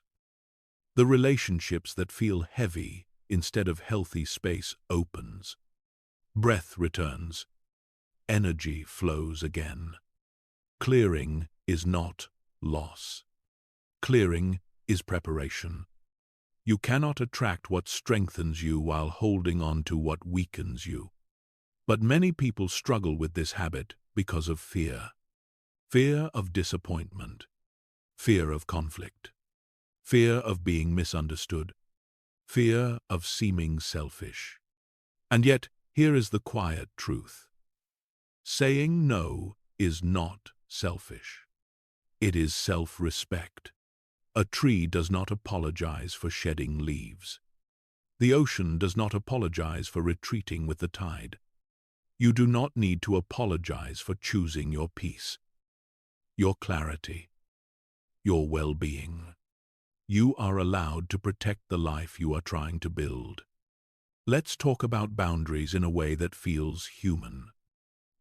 the relationships that feel heavy instead of healthy space opens. Breath returns. Energy flows again. Clearing is not loss. Clearing is preparation. You cannot attract what strengthens you while holding on to what weakens you. But many people struggle with this habit because of fear. Fear of disappointment. Fear of conflict. Fear of being misunderstood. Fear of seeming selfish. And yet, here is the quiet truth. Saying no is not selfish. It is self-respect. A tree does not apologize for shedding leaves. The ocean does not apologize for retreating with the tide. You do not need to apologize for choosing your peace, your clarity, your well-being. You are allowed to protect the life you are trying to build. Let's talk about boundaries in a way that feels human.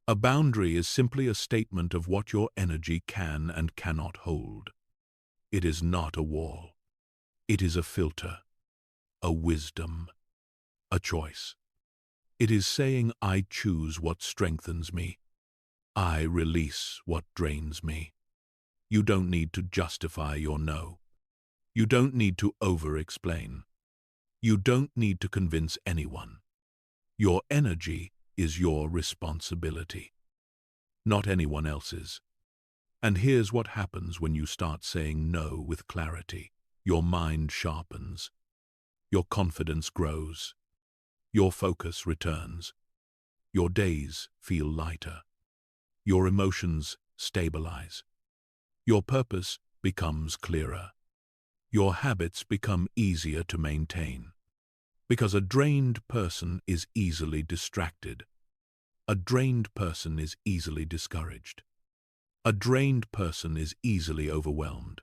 A boundary is simply a statement of what your energy can and cannot hold. It is not a wall. It is a filter, a wisdom, a choice. It is saying, I choose what strengthens me. I release what drains me. You don't need to justify your no. You don't need to over-explain. You don't need to convince anyone. Your energy is your responsibility, not anyone else's. And here's what happens when you start saying no with clarity. Your mind sharpens. Your confidence grows. Your focus returns. Your days feel lighter. Your emotions stabilize. Your purpose becomes clearer. Your habits become easier to maintain. Because a drained person is easily distracted. A drained person is easily discouraged. A drained person is easily overwhelmed.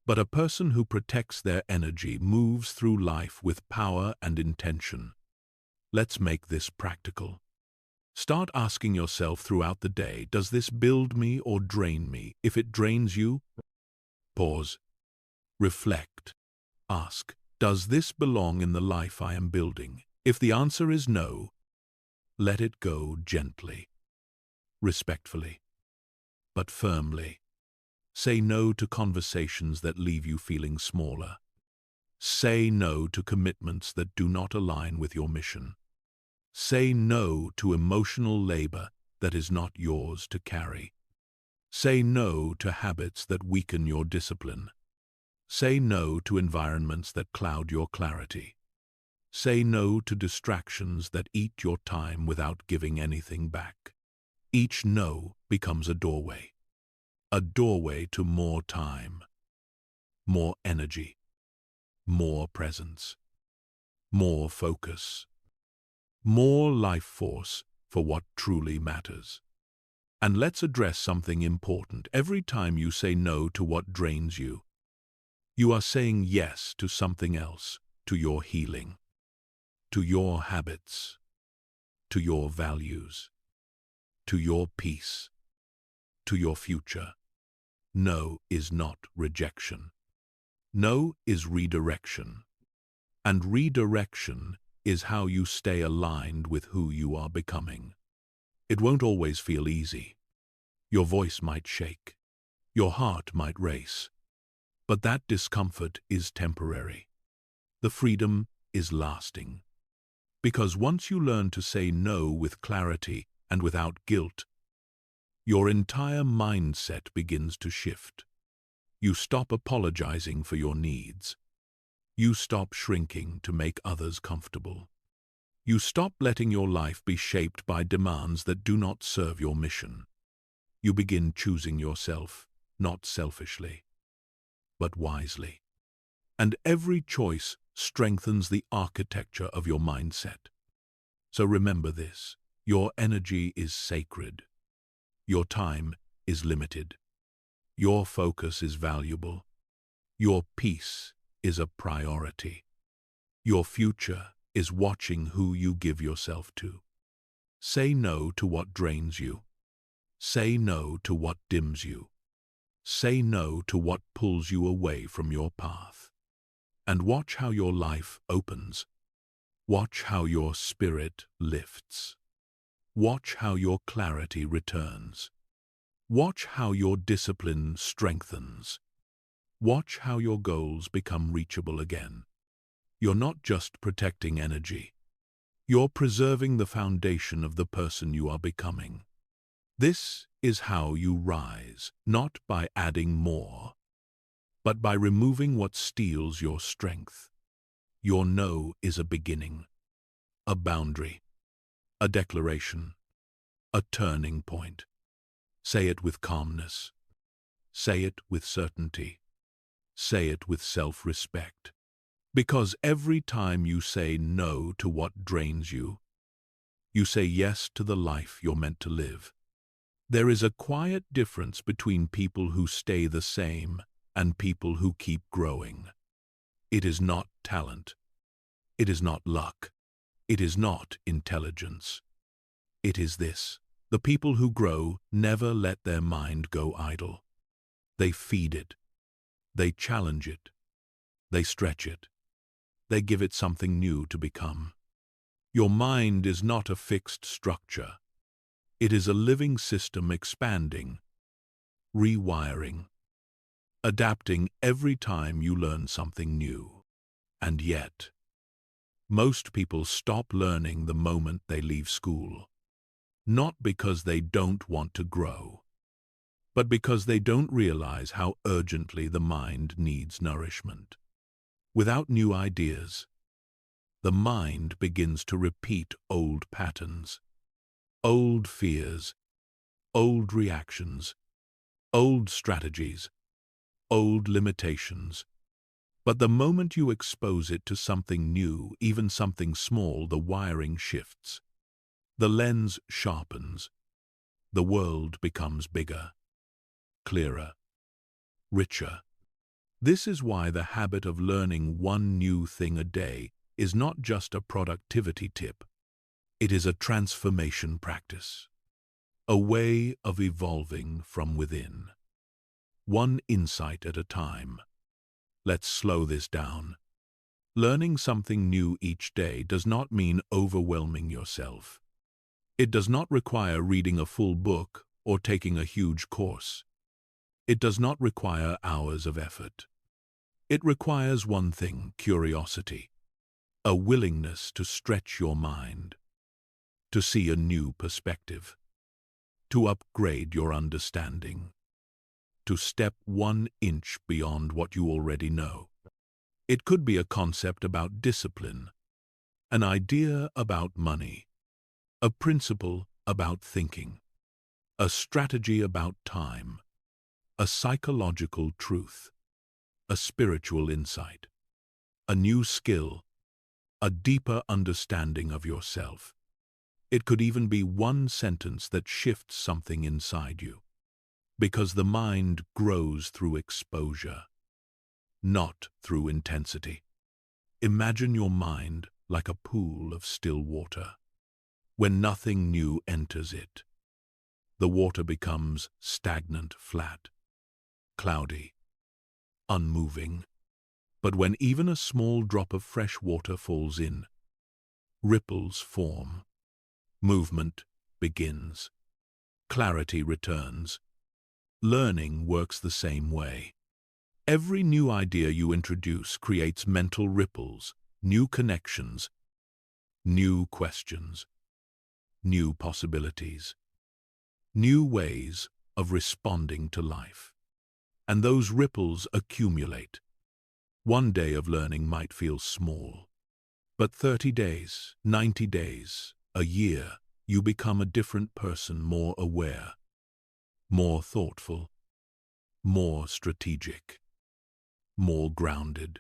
But a person who protects their energy moves through life with power and intention. Let's make this practical. Start asking yourself throughout the day, does this build me or drain me? If it drains you, pause. Reflect. Ask, does this belong in the life I am building? If the answer is no, Let it go gently, respectfully, but firmly. Say no to conversations that leave you feeling smaller. Say no to commitments that do not align with your mission. Say no to emotional labor that is not yours to carry. Say no to habits that weaken your discipline. Say no to environments that cloud your clarity. Say no to distractions that eat your time without giving anything back. Each no becomes a doorway to more time, more energy, more presence, more focus, more life force for what truly matters. And let's address something important. Every time you say no to what drains you, you are saying yes to something else, to your healing, to your habits, to your values, to your peace, to your future. No is not rejection. No is redirection. And redirection is how you stay aligned with who you are becoming. It won't always feel easy. Your voice might shake. Your heart might race. But that discomfort is temporary. The freedom is lasting. Because once you learn to say no with clarity and without guilt, your entire mindset begins to shift. You stop apologizing for your needs. You stop shrinking to make others comfortable. You stop letting your life be shaped by demands that do not serve your mission. You begin choosing yourself, not selfishly, but wisely. And every choice strengthens the architecture of your mindset. So remember this: your energy is sacred. Your time is limited. Your focus is valuable. Your peace is a priority. Your future is watching who you give yourself to. Say no to what drains you. Say no to what dims you. Say no to what pulls you away from your path. And watch how your life opens. Watch how your spirit lifts. Watch how your clarity returns. Watch how your discipline strengthens. Watch how your goals become reachable again. You're not just protecting energy. You're preserving the foundation of the person you are becoming. This is how you rise, not by adding more, but by removing what steals your strength. Your no is a beginning, a boundary, a declaration, a turning point. Say it with calmness. Say it with certainty. Say it with self-respect. Because every time you say no to what drains you, you say yes to the life you're meant to live. There is a quiet difference between people who stay the same and people who keep growing. It is not talent. It is not luck. It is not intelligence. It is this: the people who grow never let their mind go idle. They feed it. They challenge it. They stretch it. They give it something new to become. Your mind is not a fixed structure. It is a living system expanding, rewiring, adapting every time you learn something new. And yet, most people stop learning the moment they leave school. Not because they don't want to grow, but because they don't realize how urgently the mind needs nourishment. Without new ideas, the mind begins to repeat old patterns, old fears, old reactions, old strategies, old limitations. But the moment you expose it to something new, even something small, the wiring shifts. The lens sharpens. The world becomes bigger, clearer, richer. This is why the habit of learning one new thing a day is not just a productivity tip. It is a transformation practice, a way of evolving from within, one insight at a time. Let's slow this down. Learning something new each day does not mean overwhelming yourself. It does not require reading a full book or taking a huge course. It does not require hours of effort. It requires one thing: curiosity, a willingness to stretch your mind, to see a new perspective, to upgrade your understanding, to step 1 inch beyond what you already know. It could be a concept about discipline, an idea about money, a principle about thinking, a strategy about time, a psychological truth, a spiritual insight, a new skill, a deeper understanding of yourself. It could even be one sentence that shifts something inside you. Because the mind grows through exposure, not through intensity. Imagine your mind like a pool of still water. When nothing new enters it, the water becomes stagnant, flat, cloudy, unmoving. But when even a small drop of fresh water falls in, ripples form, movement begins, clarity returns. Learning works the same way. Every new idea you introduce creates mental ripples, new connections, new questions, new possibilities, new ways of responding to life. And those ripples accumulate. One day of learning might feel small, but 30 days, 90 days, a year, you become a different person, more aware, more thoughtful, more strategic, more grounded,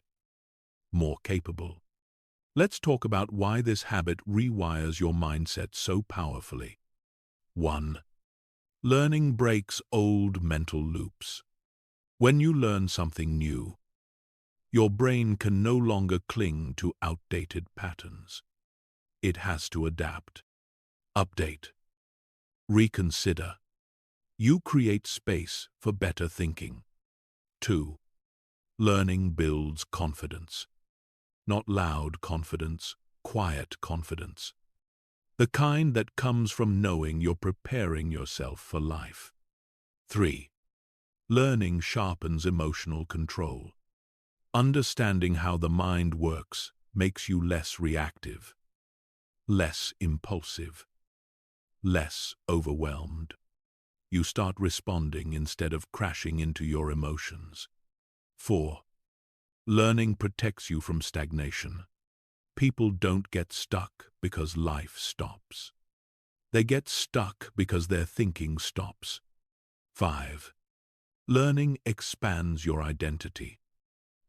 more capable. Let's talk about why this habit rewires your mindset so powerfully. 1. Learning breaks old mental loops. When you learn something new, your brain can no longer cling to outdated patterns. It has to adapt, update, reconsider. You create space for better thinking. 2. Learning builds confidence. Not loud confidence, quiet confidence. The kind that comes from knowing you're preparing yourself for life. 3. Learning sharpens emotional control. Understanding how the mind works makes you less reactive, less impulsive, less overwhelmed. You start responding instead of crashing into your emotions. 4. Learning protects you from stagnation. People don't get stuck because life stops. They get stuck because their thinking stops. 5. Learning expands your identity.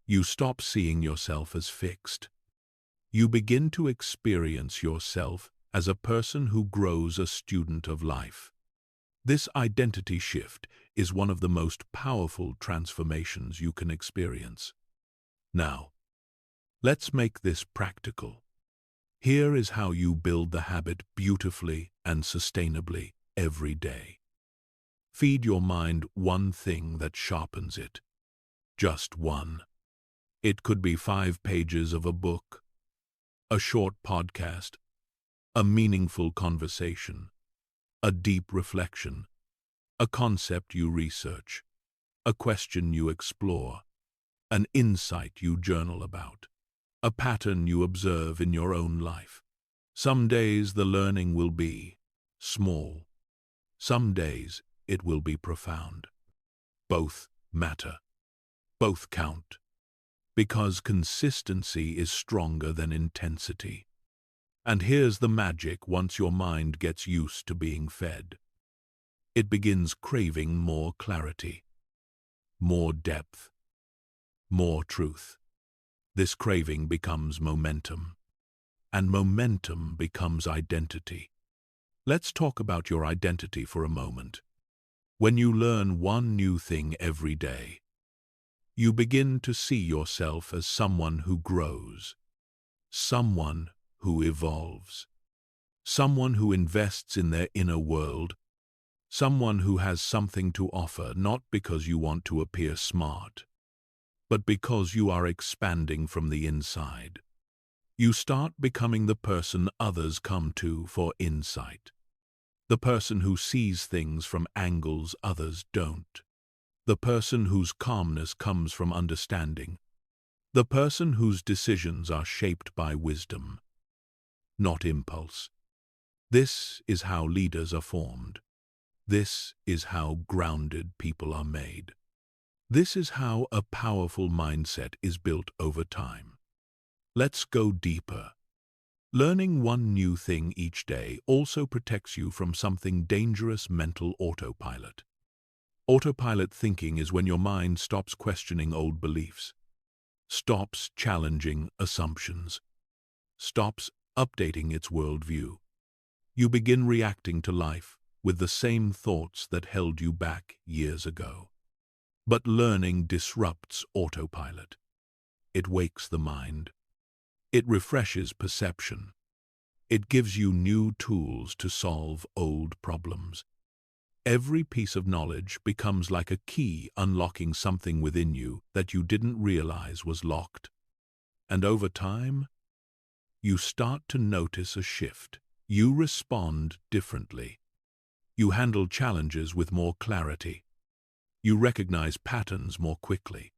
You stop seeing yourself as fixed. You begin to experience yourself as a person who grows, a student of life. This identity shift is one of the most powerful transformations you can experience. Now, let's make this practical. Here is how you build the habit beautifully and sustainably every day. Feed your mind one thing that sharpens it. Just one. It could be 5 pages of a book, a short podcast, a meaningful conversation, a deep reflection, a concept you research, a question you explore, an insight you journal about, a pattern you observe in your own life. Some days the learning will be small. Some days it will be profound. Both matter. Both count. Because consistency is stronger than intensity. And here's the magic: once your mind gets used to being fed, it begins craving more clarity, more depth, more truth. This craving becomes momentum, and momentum becomes identity. Let's talk about your identity for a moment. When you learn one new thing every day, you begin to see yourself as someone who grows, someone who evolves, someone who invests in their inner world, someone who has something to offer, not because you want to appear smart, but because you are expanding from the inside. You start becoming the person others come to for insight, The person who sees things from angles others don't. The person whose calmness comes from understanding. The person whose decisions are shaped by wisdom, not impulse. This is how leaders are formed. This is how grounded people are made. This is how a powerful mindset is built over time. Let's go deeper. Learning one new thing each day also protects you from something dangerous: mental autopilot. Autopilot thinking is when your mind stops questioning old beliefs, stops challenging assumptions, stops updating its worldview. You begin reacting to life with the same thoughts that held you back years ago. But learning disrupts autopilot. It wakes the mind. It refreshes perception. It gives you new tools to solve old problems. Every piece of knowledge becomes like a key unlocking something within you that you didn't realize was locked. And over time, you start to notice a shift. You respond differently. You handle challenges with more clarity. You recognize patterns more quickly.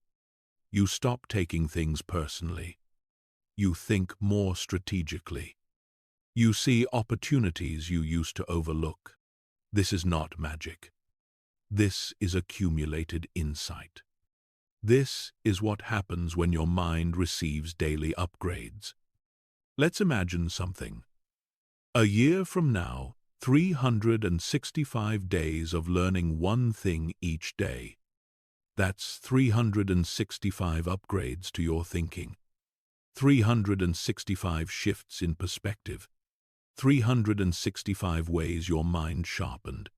You stop taking things personally. You think more strategically. You see opportunities you used to overlook. This is not magic. This is accumulated insight. This is what happens when your mind receives daily upgrades. Let's imagine something. A year from now, 365 days of learning one thing each day. That's 365 upgrades to your thinking. 365 shifts in perspective. 365 ways your mind sharpened.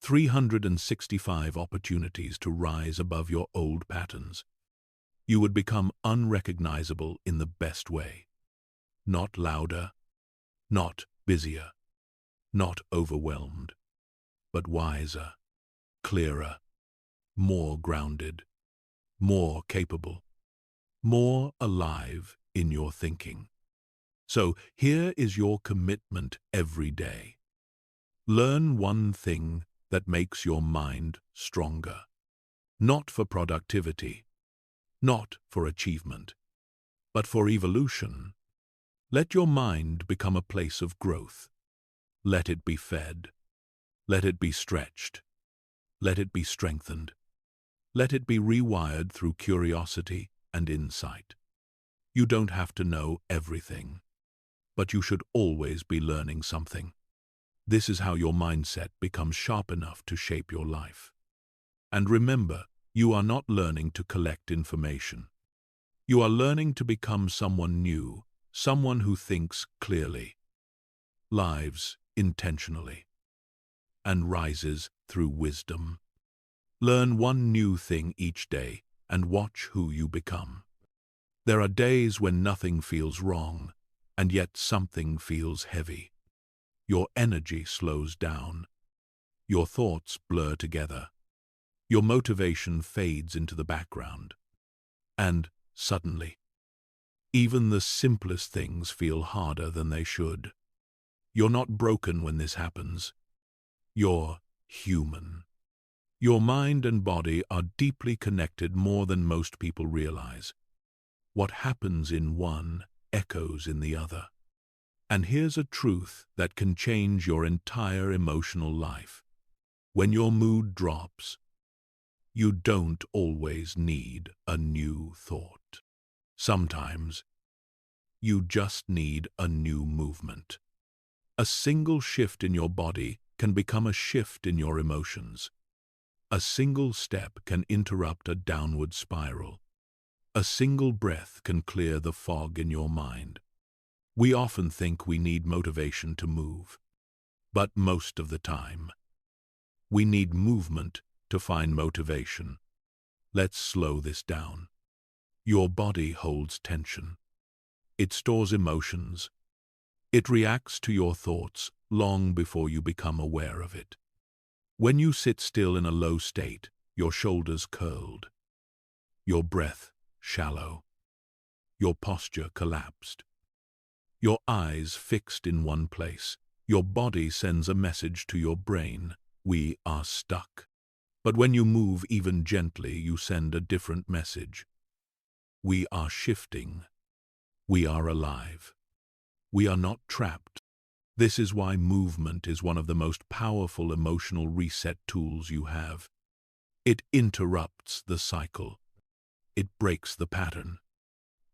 365 opportunities to rise above your old patterns. You would become unrecognizable in the best way. Not louder, not busier, not overwhelmed, but wiser, clearer, more grounded, more capable, more alive in your thinking. So here is your commitment every day. Learn one thing that makes your mind stronger. Not for productivity, not for achievement, but for evolution. Let your mind become a place of growth. Let it be fed. Let it be stretched. Let it be strengthened. Let it be rewired through curiosity and insight. You don't have to know everything, but you should always be learning something. This is how your mindset becomes sharp enough to shape your life. And remember, you are not learning to collect information. You are learning to become someone new, someone who thinks clearly, lives intentionally, and rises through wisdom. Learn one new thing each day and watch who you become. There are days when nothing feels wrong, and yet something feels heavy. Your energy slows down. Your thoughts blur together. Your motivation fades into the background. And suddenly, even the simplest things feel harder than they should. You're not broken when this happens. You're human. Your mind and body are deeply connected more than most people realize. What happens in one echoes in the other. And here's a truth that can change your entire emotional life. When your mood drops, you don't always need a new thought. Sometimes, you just need a new movement. A single shift in your body can become a shift in your emotions. A single step can interrupt a downward spiral. A single breath can clear the fog in your mind. We often think we need motivation to move, but most of the time, we need movement to find motivation. Let's slow this down. Your body holds tension. It stores emotions. It reacts to your thoughts long before you become aware of it. When you sit still in a low state, your shoulders curled, your breath shallow, your posture collapsed, your eyes fixed in one place. Your body sends a message to your brain: we are stuck. But when you move even gently, you send a different message: we are shifting. We are alive. We are not trapped. This is why movement is one of the most powerful emotional reset tools you have. It interrupts the cycle. It breaks the pattern.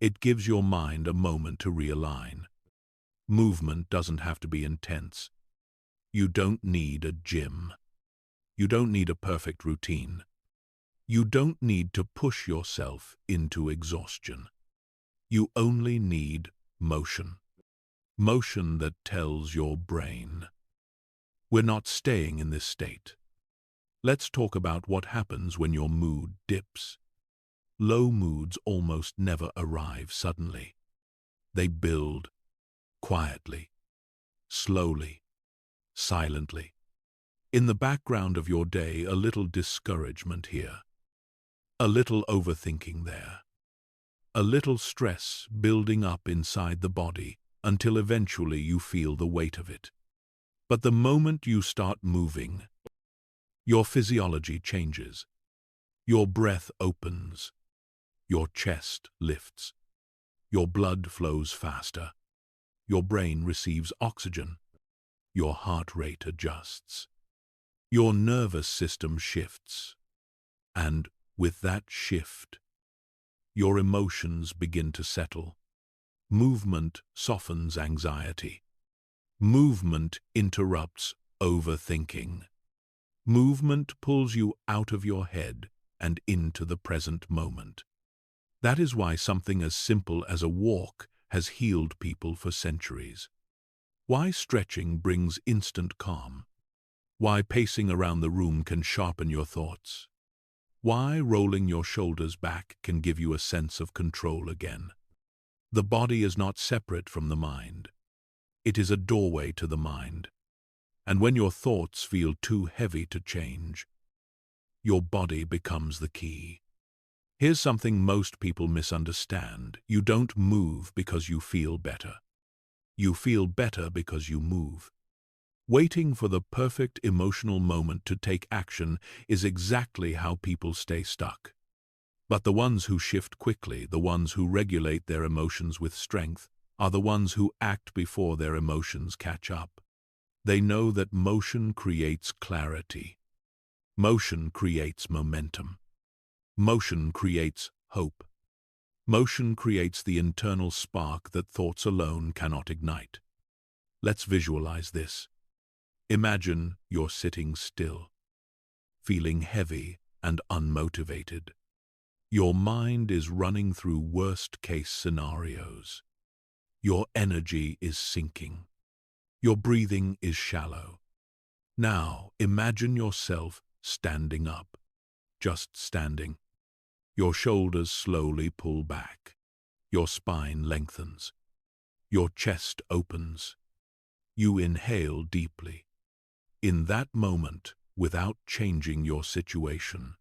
It gives your mind a moment to realign. Movement doesn't have to be intense. You don't need a gym. You don't need a perfect routine. You don't need to push yourself into exhaustion. You only need motion. Motion that tells your brain, we're not staying in this state. Let's talk about what happens when your mood dips. Low moods almost never arrive suddenly. They build quietly, slowly, silently. In the background of your day, a little discouragement here, a little overthinking there, a little stress building up inside the body until eventually you feel the weight of it. But the moment you start moving, your physiology changes. Your breath opens. Your chest lifts. Your blood flows faster. Your brain receives oxygen. Your heart rate adjusts. Your nervous system shifts. And with that shift, your emotions begin to settle. Movement softens anxiety. Movement interrupts overthinking. Movement pulls you out of your head and into the present moment. That is why something as simple as a walk has healed people for centuries. Why stretching brings instant calm. Why pacing around the room can sharpen your thoughts. Why rolling your shoulders back can give you a sense of control again. The body is not separate from the mind. It is a doorway to the mind. And when your thoughts feel too heavy to change, your body becomes the key. Here's something most people misunderstand. You don't move because you feel better. You feel better because you move. Waiting for the perfect emotional moment to take action is exactly how people stay stuck. But the ones who shift quickly, the ones who regulate their emotions with strength, are the ones who act before their emotions catch up. They know that motion creates clarity. Motion creates momentum. Motion creates hope. Motion creates the internal spark that thoughts alone cannot ignite. Let's visualize this. Imagine you're sitting still, feeling heavy and unmotivated. Your mind is running through worst-case scenarios. Your energy is sinking. Your breathing is shallow. Now, imagine yourself standing up, just standing. Your shoulders slowly pull back. Your spine lengthens. Your chest opens. You inhale deeply. In that moment, without changing your situation,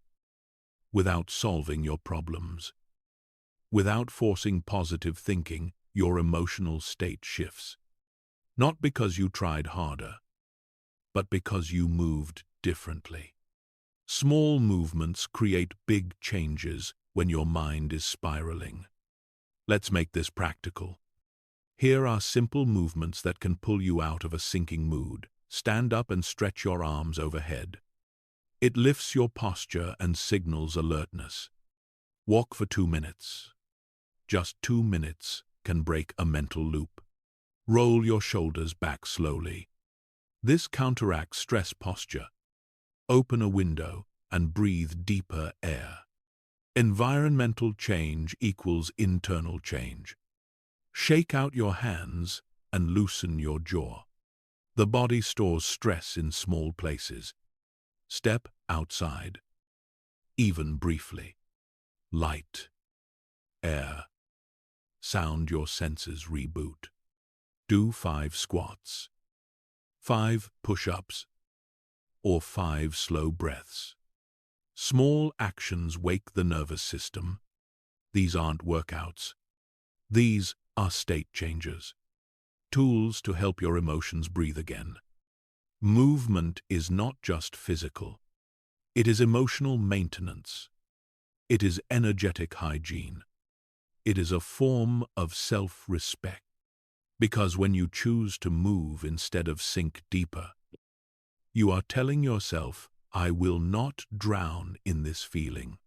without solving your problems, without forcing positive thinking, your emotional state shifts. Not because you tried harder, but because you moved differently. Small movements create big changes when your mind is spiraling. Let's make this practical. Here are simple movements that can pull you out of a sinking mood. Stand up and stretch your arms overhead. It lifts your posture and signals alertness. Walk for 2 minutes. Just 2 minutes can break a mental loop. Roll your shoulders back slowly. This counteracts stress posture. Open a window and breathe deeper air. Environmental change equals internal change. Shake out your hands and loosen your jaw. The body stores stress in small places. Step outside, even briefly. Light, air, sound, your senses reboot. Do 5 squats, 5 push-ups, or 5 slow breaths. Small actions wake the nervous system. These aren't workouts. These are state changers. tools to help your emotions breathe again. Movement is not just physical. It is emotional maintenance. It is energetic hygiene. It is a form of self-respect. Because when you choose to move instead of sink deeper, you are telling yourself, I will not drown in this feeling.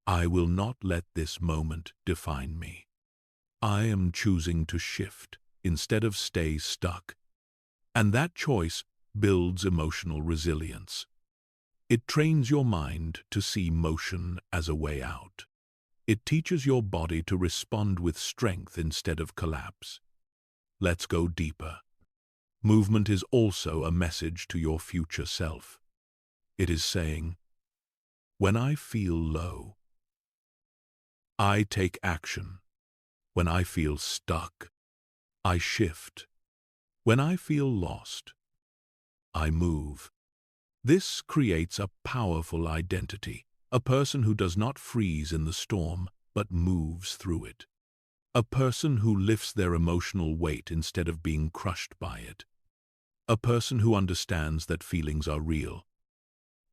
I will not let this moment define me. I am choosing to shift instead of stay stuck. And that choice builds emotional resilience. It trains your mind to see motion as a way out. It teaches your body to respond with strength instead of collapse. Let's go deeper. Movement is also a message to your future self. It is saying, when I feel low, I take action. When I feel stuck, I shift. When I feel lost, I move. This creates a powerful identity, a person who does not freeze in the storm, but moves through it. A person who lifts their emotional weight instead of being crushed by it. A person who understands that feelings are real.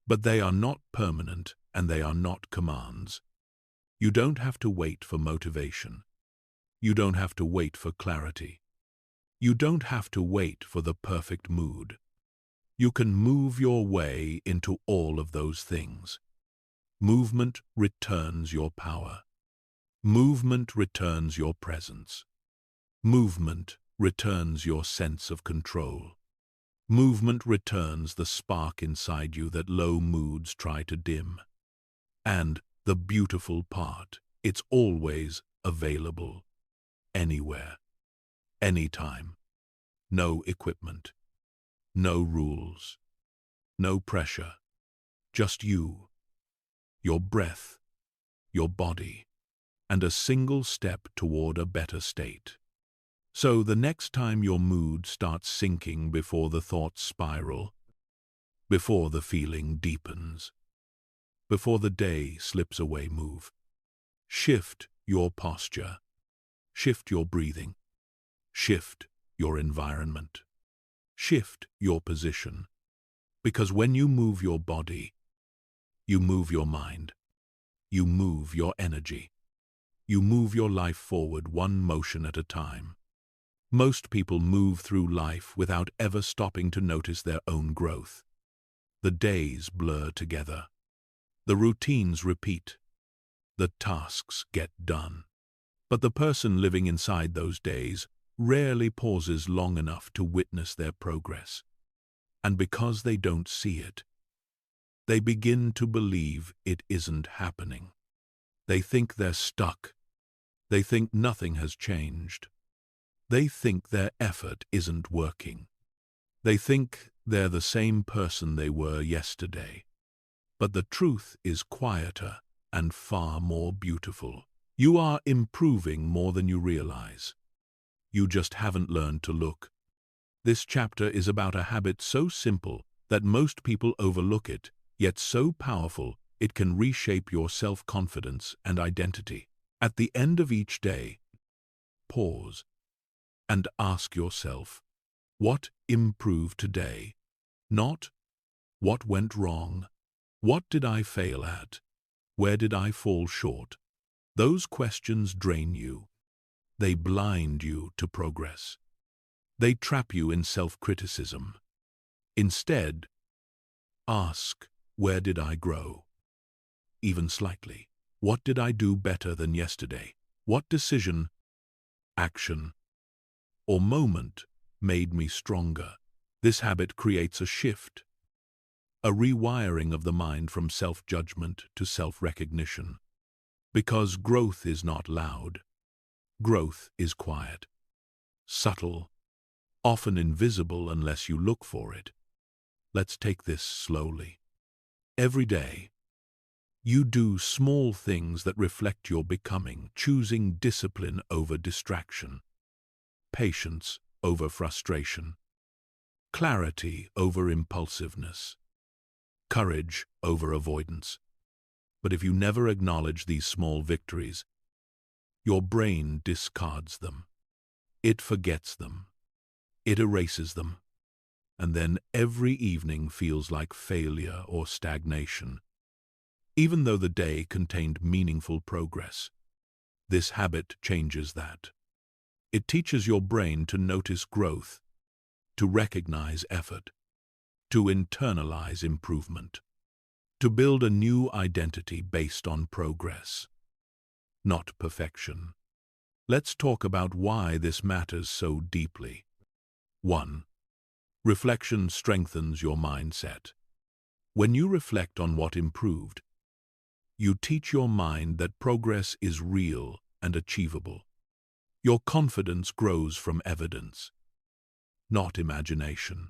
But they are not permanent and they are not commands. You don't have to wait for motivation. You don't have to wait for clarity. You don't have to wait for the perfect mood. You can move your way into all of those things. Movement returns your power. Movement returns your presence. Movement returns your sense of control. Movement returns the spark inside you that low moods try to dim. And the beautiful part, it's always available. Anywhere. Anytime. No equipment. No rules. No pressure. Just you. Your breath. Your body. And a single step toward a better state. So the next time your mood starts sinking before the thoughts spiral, before the feeling deepens, before the day slips away, move. Shift your posture. Shift your breathing. Shift your environment. Shift your position. Because when you move your body, you move your mind. You move your energy. You move your life forward one motion at a time. Most people move through life without ever stopping to notice their own growth. The days blur together. The routines repeat. The tasks get done. But the person living inside those days rarely pauses long enough to witness their progress. And because they don't see it, they begin to believe it isn't happening. They think they're stuck. They think nothing has changed. They think their effort isn't working. They think they're the same person they were yesterday. But the truth is quieter and far more beautiful. You are improving more than you realize. You just haven't learned to look. This chapter is about a habit so simple that most people overlook it, yet so powerful it can reshape your self-confidence and identity. At the end of each day, pause and ask yourself, what improved today? Not, what went wrong? What did I fail at? Where did I fall short? Those questions drain you. They blind you to progress. They trap you in self-criticism. Instead, ask, where did I grow? Even slightly. What did I do better than yesterday? What decision, action, or moment made me stronger? This habit creates a shift, a rewiring of the mind from self-judgment to self-recognition. Because growth is not loud. Growth is quiet, subtle, often invisible unless you look for it. Let's take this slowly. Every day, you do small things that reflect your becoming, choosing discipline over distraction, patience over frustration, clarity over impulsiveness, courage over avoidance. But if you never acknowledge these small victories, your brain discards them. It forgets them. It erases them, and then every evening feels like failure or stagnation, even though the day contained meaningful progress. This habit changes that. It teaches your brain to notice growth, to recognize effort, to internalize improvement, to build a new identity based on progress, not perfection. Let's talk about why this matters so deeply. 1. Reflection strengthens your mindset. When you reflect on what improved, you teach your mind that progress is real and achievable. Your confidence grows from evidence, not imagination.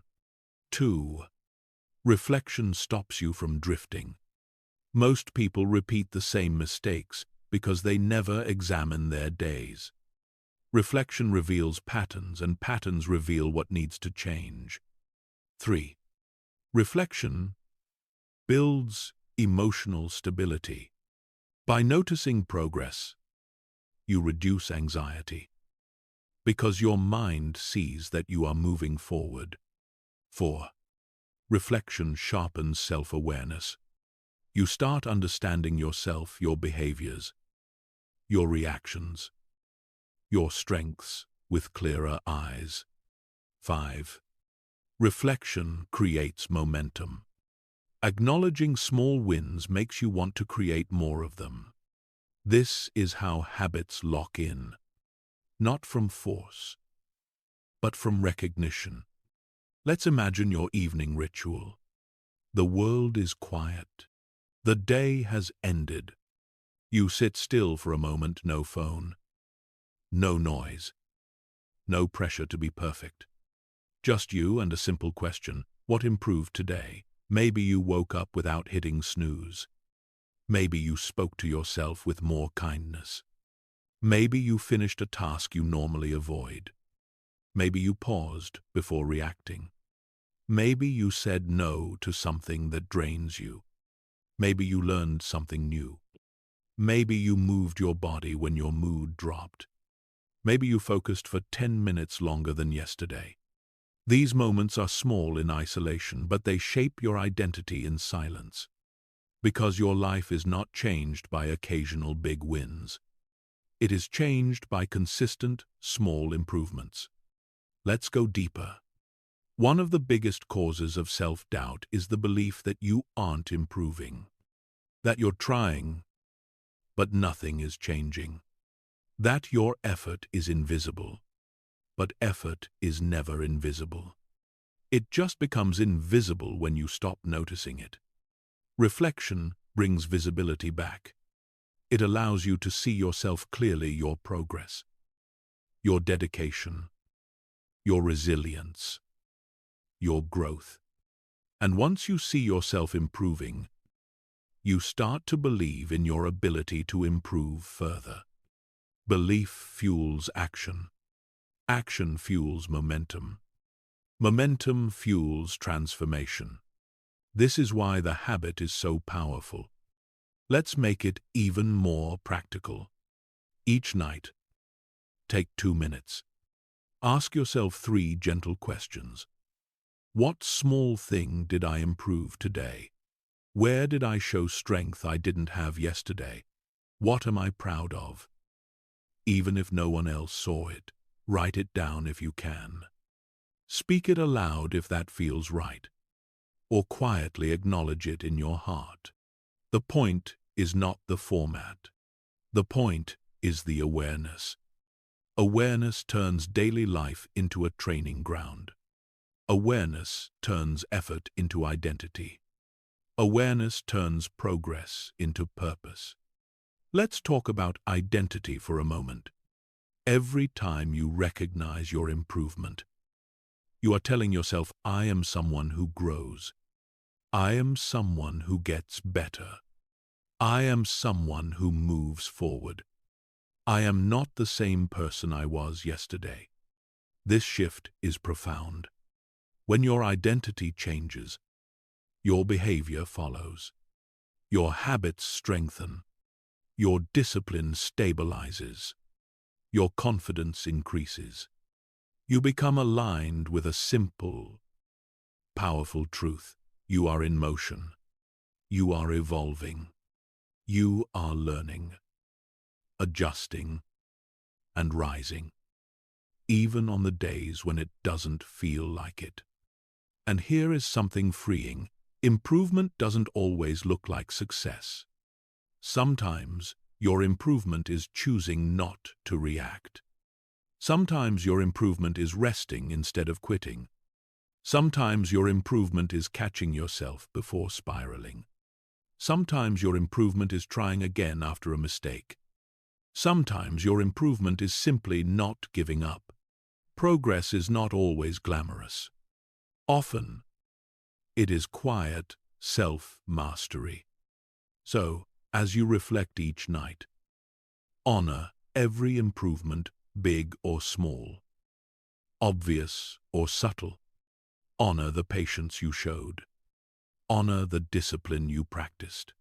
2. Reflection stops you from drifting. Most people repeat the same mistakes because they never examine their days. Reflection reveals patterns, and patterns reveal what needs to change. 3. Reflection builds emotional stability. By noticing progress, you reduce anxiety, because your mind sees that you are moving forward. 4. Reflection sharpens self-awareness. You start understanding yourself, your behaviors, your reactions, your strengths with clearer eyes. 5. Reflection creates momentum. Acknowledging small wins makes you want to create more of them. This is how habits lock in, not from force, but from recognition. Let's imagine your evening ritual. The world is quiet. The day has ended. You sit still for a moment, no phone, no noise, no pressure to be perfect. Just you and a simple question: what improved today? Maybe you woke up without hitting snooze. Maybe you spoke to yourself with more kindness. Maybe you finished a task you normally avoid. Maybe you paused before reacting. Maybe you said no to something that drains you. Maybe you learned something new. Maybe you moved your body when your mood dropped. Maybe you focused for 10 minutes longer than yesterday. These moments are small in isolation, but they shape your identity in silence. Because your life is not changed by occasional big wins. It is changed by consistent, small improvements. Let's go deeper. One of the biggest causes of self-doubt is the belief that you aren't improving. That you're trying, but nothing is changing. That your effort is invisible. But effort is never invisible. It just becomes invisible when you stop noticing it. Reflection brings visibility back. It allows you to see yourself clearly, your progress, your dedication, your resilience, your growth. And once you see yourself improving, you start to believe in your ability to improve further. Belief fuels action. Action fuels momentum. Momentum fuels transformation. This is why the habit is so powerful. Let's make it even more practical. Each night, take 2 minutes. Ask yourself 3 gentle questions. What small thing did I improve today? Where did I show strength I didn't have yesterday? What am I proud of? Even if no one else saw it, write it down if you can. Speak it aloud if that feels right, or quietly acknowledge it in your heart. The point is not the format. The point is the awareness. Awareness turns daily life into a training ground. Awareness turns effort into identity. Awareness turns progress into purpose. Let's talk about identity for a moment. Every time you recognize your improvement, you are telling yourself, I am someone who grows. I am someone who gets better. I am someone who moves forward. I am not the same person I was yesterday. This shift is profound. When your identity changes, your behavior follows. Your habits strengthen. Your discipline stabilizes. Your confidence increases. You become aligned with a simple, powerful truth. You are in motion. You are evolving. You are learning, adjusting, and rising, even on the days when it doesn't feel like it. And here is something freeing. Improvement doesn't always look like success. Sometimes your improvement is choosing not to react. Sometimes your improvement is resting instead of quitting. Sometimes your improvement is catching yourself before spiraling. Sometimes your improvement is trying again after a mistake. Sometimes your improvement is simply not giving up. Progress is not always glamorous. Often, it is quiet self-mastery. So, as you reflect each night, honor every improvement, big or small, obvious or subtle. Honor the patience you showed. Honor the discipline you practiced.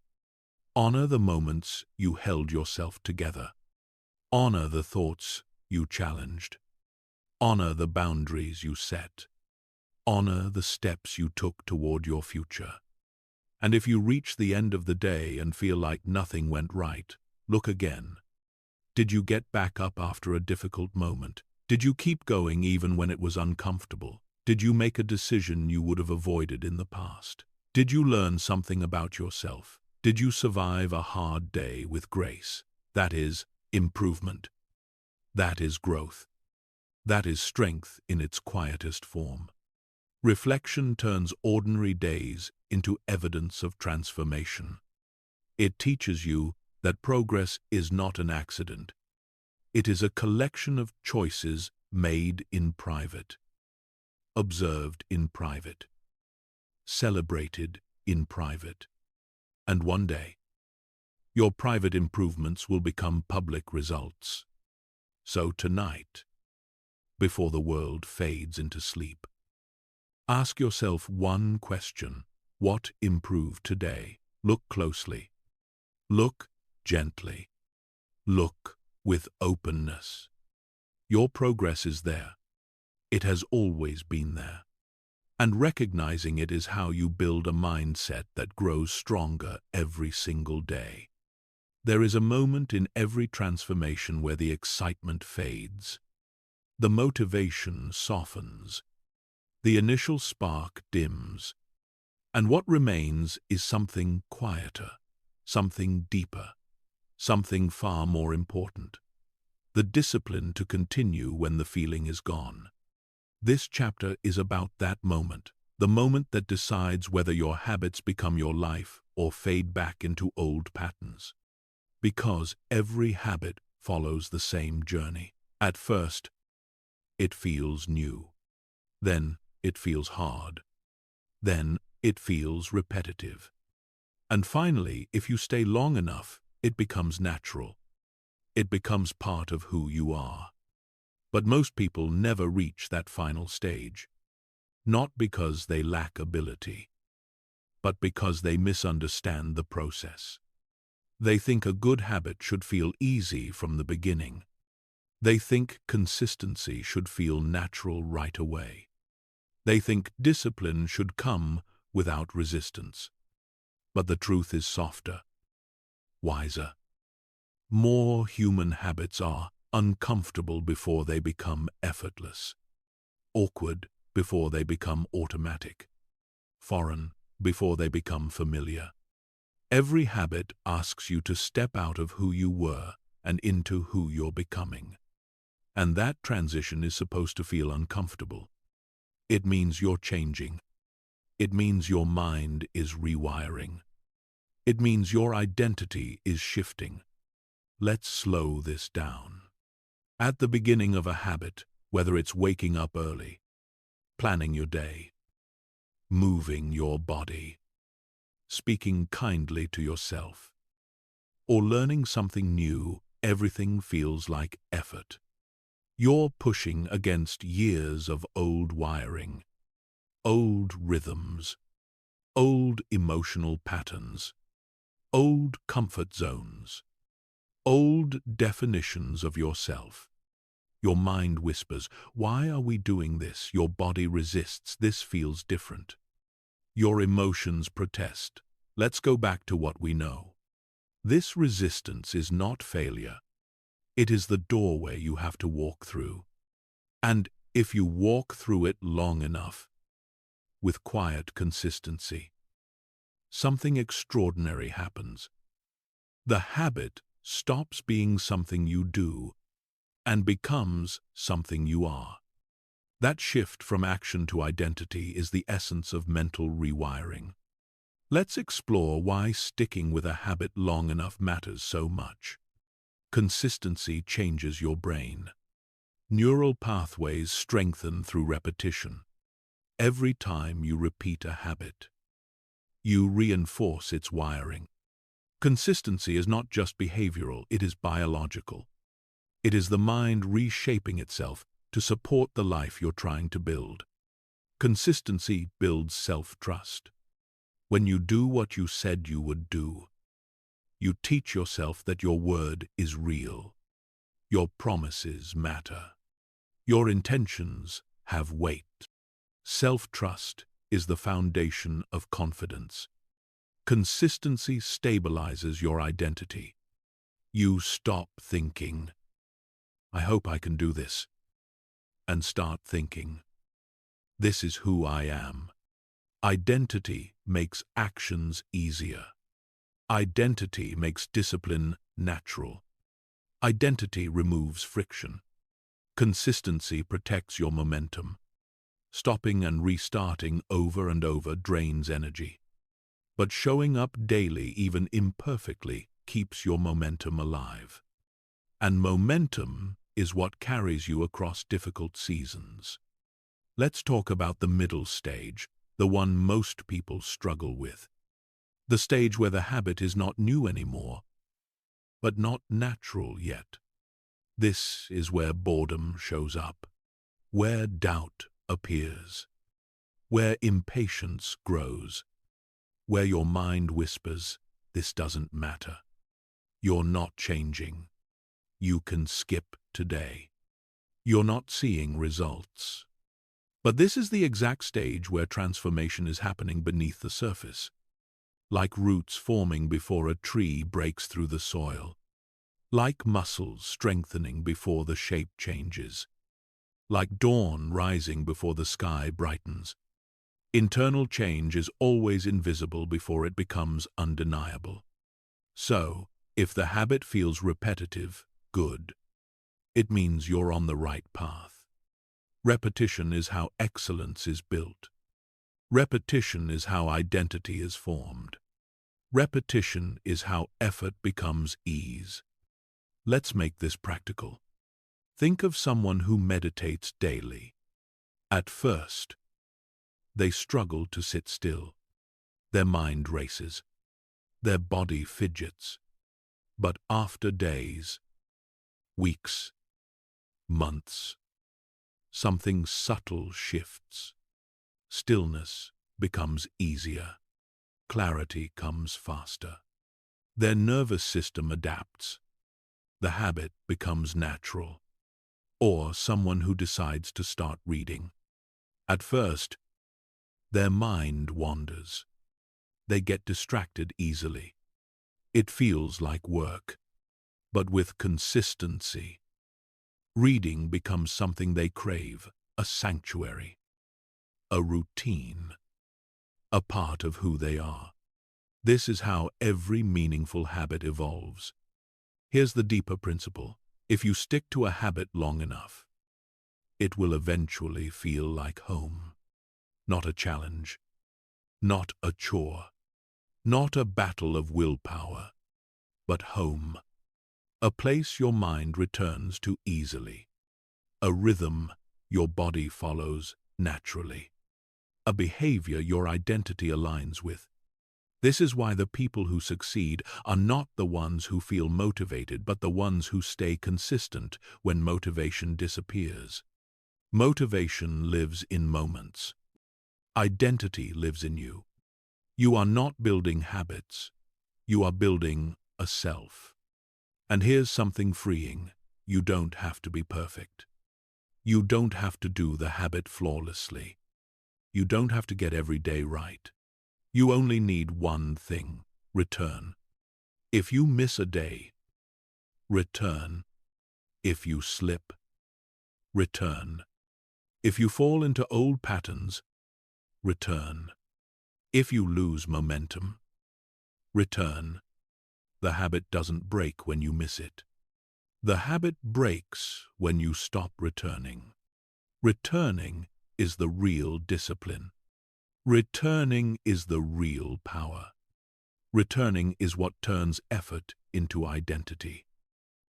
Honor the moments you held yourself together. Honor the thoughts you challenged. Honor the boundaries you set. Honor the steps you took toward your future. And if you reach the end of the day and feel like nothing went right, look again. Did you get back up after a difficult moment? Did you keep going even when it was uncomfortable? Did you make a decision you would have avoided in the past? Did you learn something about yourself? Did you survive a hard day with grace? That is improvement. That is growth. That is strength in its quietest form. Reflection turns ordinary days into evidence of transformation. It teaches you that progress is not an accident. It is a collection of choices made in private, observed in private, celebrated in private. And one day, your private improvements will become public results. So tonight, before the world fades into sleep, ask yourself one question. What improved today? Look closely. Look gently. Look with openness. Your progress is there. It has always been there. And recognizing it is how you build a mindset that grows stronger every single day. There is a moment in every transformation where the excitement fades. The motivation softens. The initial spark dims. And what remains is something quieter, something deeper, something far more important. The discipline to continue when the feeling is gone. This chapter is about that moment, the moment that decides whether your habits become your life or fade back into old patterns. Because every habit follows the same journey. At first, it feels new. Then it feels hard. Then it feels repetitive. And finally, if you stay long enough, it becomes natural. It becomes part of who you are. But most people never reach that final stage. Not because they lack ability, but because they misunderstand the process. They think a good habit should feel easy from the beginning. They think consistency should feel natural right away. They think discipline should come without resistance. But the truth is softer, wiser. More human habits are uncomfortable before they become effortless, awkward before they become automatic, foreign before they become familiar. Every habit asks you to step out of who you were and into who you're becoming. And that transition is supposed to feel uncomfortable. It means you're changing. It means your mind is rewiring. It means your identity is shifting. Let's slow this down. At the beginning of a habit, whether it's waking up early, planning your day, moving your body, speaking kindly to yourself, or learning something new, everything feels like effort. You're pushing against years of old wiring, old rhythms, old emotional patterns, old comfort zones, old definitions of yourself. Your mind whispers, "Why are we doing this?" Your body resists, "This feels different." Your emotions protest, "Let's go back to what we know." This resistance is not failure. It is the doorway you have to walk through. And if you walk through it long enough, with quiet consistency, something extraordinary happens. The habit stops being something you do and becomes something you are. That shift from action to identity is the essence of mental rewiring. Let's explore why sticking with a habit long enough matters so much. Consistency changes your brain. Neural pathways strengthen through repetition. Every time you repeat a habit, you reinforce its wiring. Consistency is not just behavioral, it is biological. It is the mind reshaping itself to support the life you're trying to build. Consistency builds self-trust. When you do what you said you would do, you teach yourself that your word is real. Your promises matter. Your intentions have weight. Self-trust is the foundation of confidence. Consistency stabilizes your identity. You stop thinking, "I hope I can do this," and start thinking, "This is who I am." Identity makes actions easier. Identity makes discipline natural. Identity removes friction. Consistency protects your momentum. Stopping and restarting over and over drains energy. But showing up daily, even imperfectly, keeps your momentum alive. And momentum is what carries you across difficult seasons. Let's talk about the middle stage, the one most people struggle with. The stage where the habit is not new anymore, but not natural yet. This is where boredom shows up, where doubt appears, where impatience grows, where your mind whispers, "This doesn't matter. You're not changing. You can skip today. You're not seeing results." But this is the exact stage where transformation is happening beneath the surface, like roots forming before a tree breaks through the soil, like muscles strengthening before the shape changes, like dawn rising before the sky brightens. Internal change is always invisible before it becomes undeniable. So, if the habit feels repetitive, good. It means you're on the right path. Repetition is how excellence is built. Repetition is how identity is formed. Repetition is how effort becomes ease. Let's make this practical. Think of someone who meditates daily. At first, they struggle to sit still. Their mind races. Their body fidgets. But after days, weeks, months, something subtle shifts. Stillness becomes easier. Clarity comes faster. Their nervous system adapts. The habit becomes natural. Or someone who decides to start reading. At first, their mind wanders. They get distracted easily. It feels like work. But with consistency, reading becomes something they crave, a sanctuary, a routine, a part of who they are. This is how every meaningful habit evolves. Here's the deeper principle. If you stick to a habit long enough, it will eventually feel like home. Not a challenge, not a chore, not a battle of willpower, but home. A place your mind returns to easily. A rhythm your body follows naturally. A behavior your identity aligns with. This is why the people who succeed are not the ones who feel motivated, but the ones who stay consistent when motivation disappears. Motivation lives in moments. Identity lives in you. You are not building habits. You are building a self. And here's something freeing. You don't have to be perfect. You don't have to do the habit flawlessly. You don't have to get every day right. You only need one thing: return. If you miss a day, return. If you slip, return. If you fall into old patterns, return. If you lose momentum, return. The habit doesn't break when you miss it. The habit breaks when you stop returning. Returning is the real discipline. Returning is the real power. Returning is what turns effort into identity.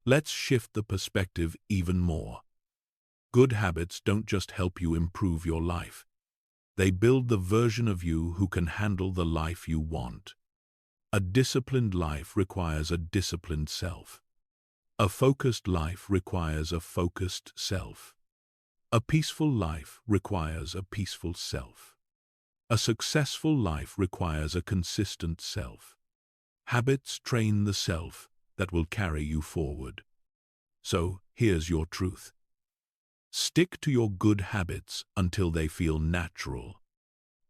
Let's shift the perspective even more. Good habits don't just help you improve your life. They build the version of you who can handle the life you want. A disciplined life requires a disciplined self. A focused life requires a focused self. A peaceful life requires a peaceful self. A successful life requires a consistent self. Habits train the self that will carry you forward. So, here's your truth. Stick to your good habits until they feel natural,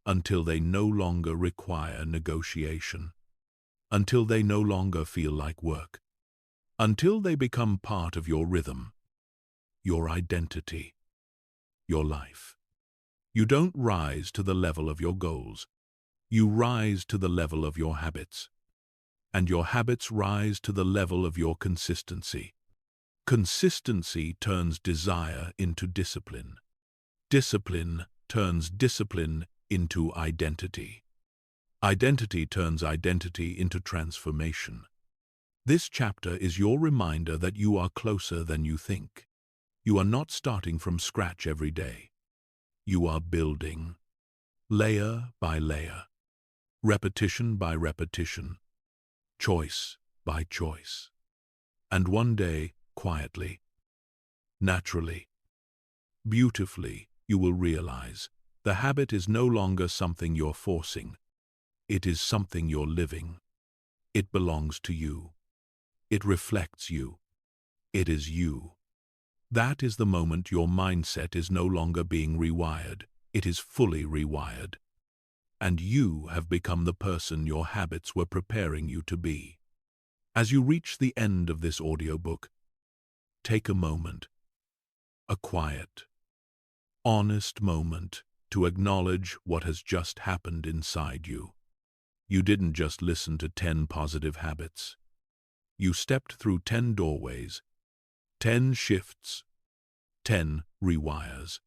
until they no longer require negotiation, until they no longer feel like work, until they become part of your rhythm, your identity, your life. You don't rise to the level of your goals. You rise to the level of your habits. And your habits rise to the level of your consistency. Consistency turns desire into discipline. Discipline turns discipline into identity. Identity turns identity into transformation. This chapter is your reminder that you are closer than you think. You are not starting from scratch every day. You are building, layer by layer, repetition by repetition, choice by choice. And one day, quietly, naturally, beautifully, you will realize the habit is no longer something you're forcing. It is something you're living. It belongs to you. It reflects you. It is you. That is the moment your mindset is no longer being rewired. It is fully rewired. And you have become the person your habits were preparing you to be. As you reach the end of this audiobook, take a moment, a quiet, honest moment to acknowledge what has just happened inside you. You didn't just listen to 10 positive habits. You stepped through 10 doorways, 10 shifts, 10 rewires,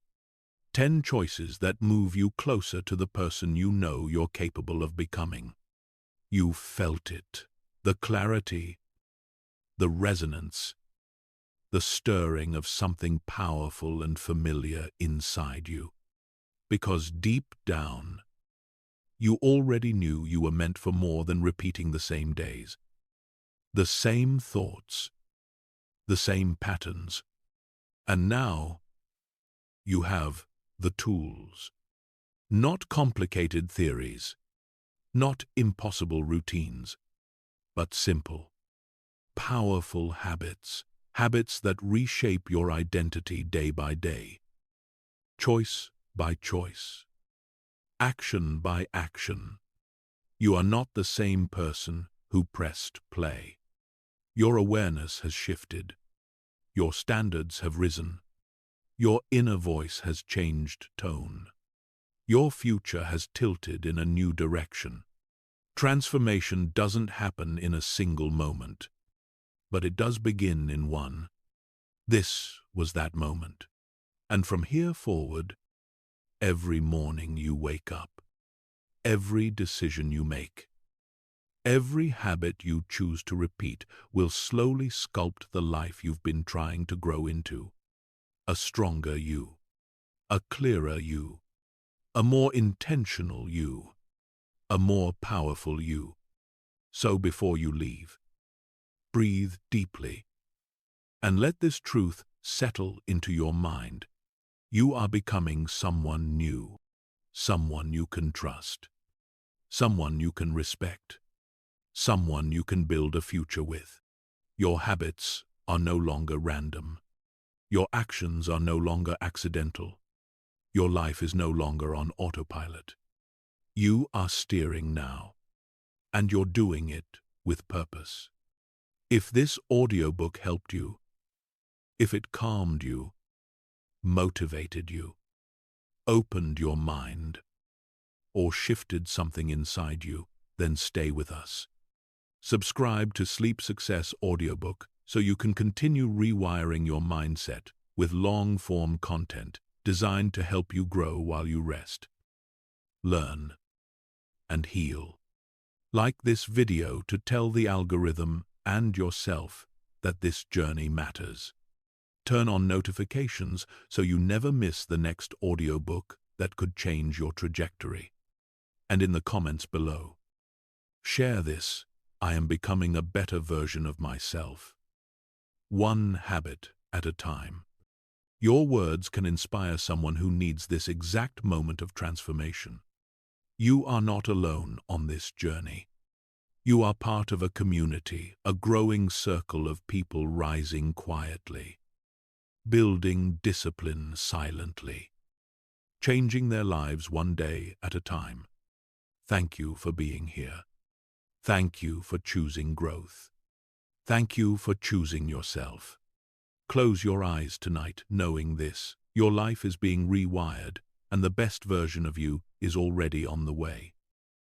10 choices that move you closer to the person you know you're capable of becoming. You felt it, the clarity, the resonance, the stirring of something powerful and familiar inside you. Because deep down, you already knew you were meant for more than repeating the same days, the same thoughts, the same patterns. And now, you have the tools. Not complicated theories, not impossible routines, but simple, powerful habits. Habits that reshape your identity day by day, choice by choice, action by action. You are not the same person who pressed play. Your awareness has shifted. Your standards have risen. Your inner voice has changed tone. Your future has tilted in a new direction. Transformation doesn't happen in a single moment, but it does begin in one. This was that moment. And from here forward, every morning you wake up, every decision you make, every habit you choose to repeat will slowly sculpt the life you've been trying to grow into. A stronger you, a clearer you, a more intentional you, a more powerful you. So before you leave, breathe deeply and let this truth settle into your mind. You are becoming someone new, someone you can trust, someone you can respect, someone you can build a future with. Your habits are no longer random. Your actions are no longer accidental. Your life is no longer on autopilot. You are steering now, and you're doing it with purpose. If this audiobook helped you, if it calmed you, motivated you, opened your mind, or shifted something inside you, then stay with us. Subscribe to Sleep Success Audiobook so you can continue rewiring your mindset with long-form content designed to help you grow while you rest, learn, and heal. Like this video to tell the algorithm and yourself that this journey matters. Turn on notifications so you never miss the next audiobook that could change your trajectory. And in the comments below, share this. I am becoming a better version of myself. One habit at a time. Your words can inspire someone who needs this exact moment of transformation. You are not alone on this journey. You are part of a community, a growing circle of people rising quietly, building discipline silently, changing their lives one day at a time. Thank you for being here. Thank you for choosing growth. Thank you for choosing yourself. Close your eyes tonight knowing this. Your life is being rewired, and the best version of you is already on the way.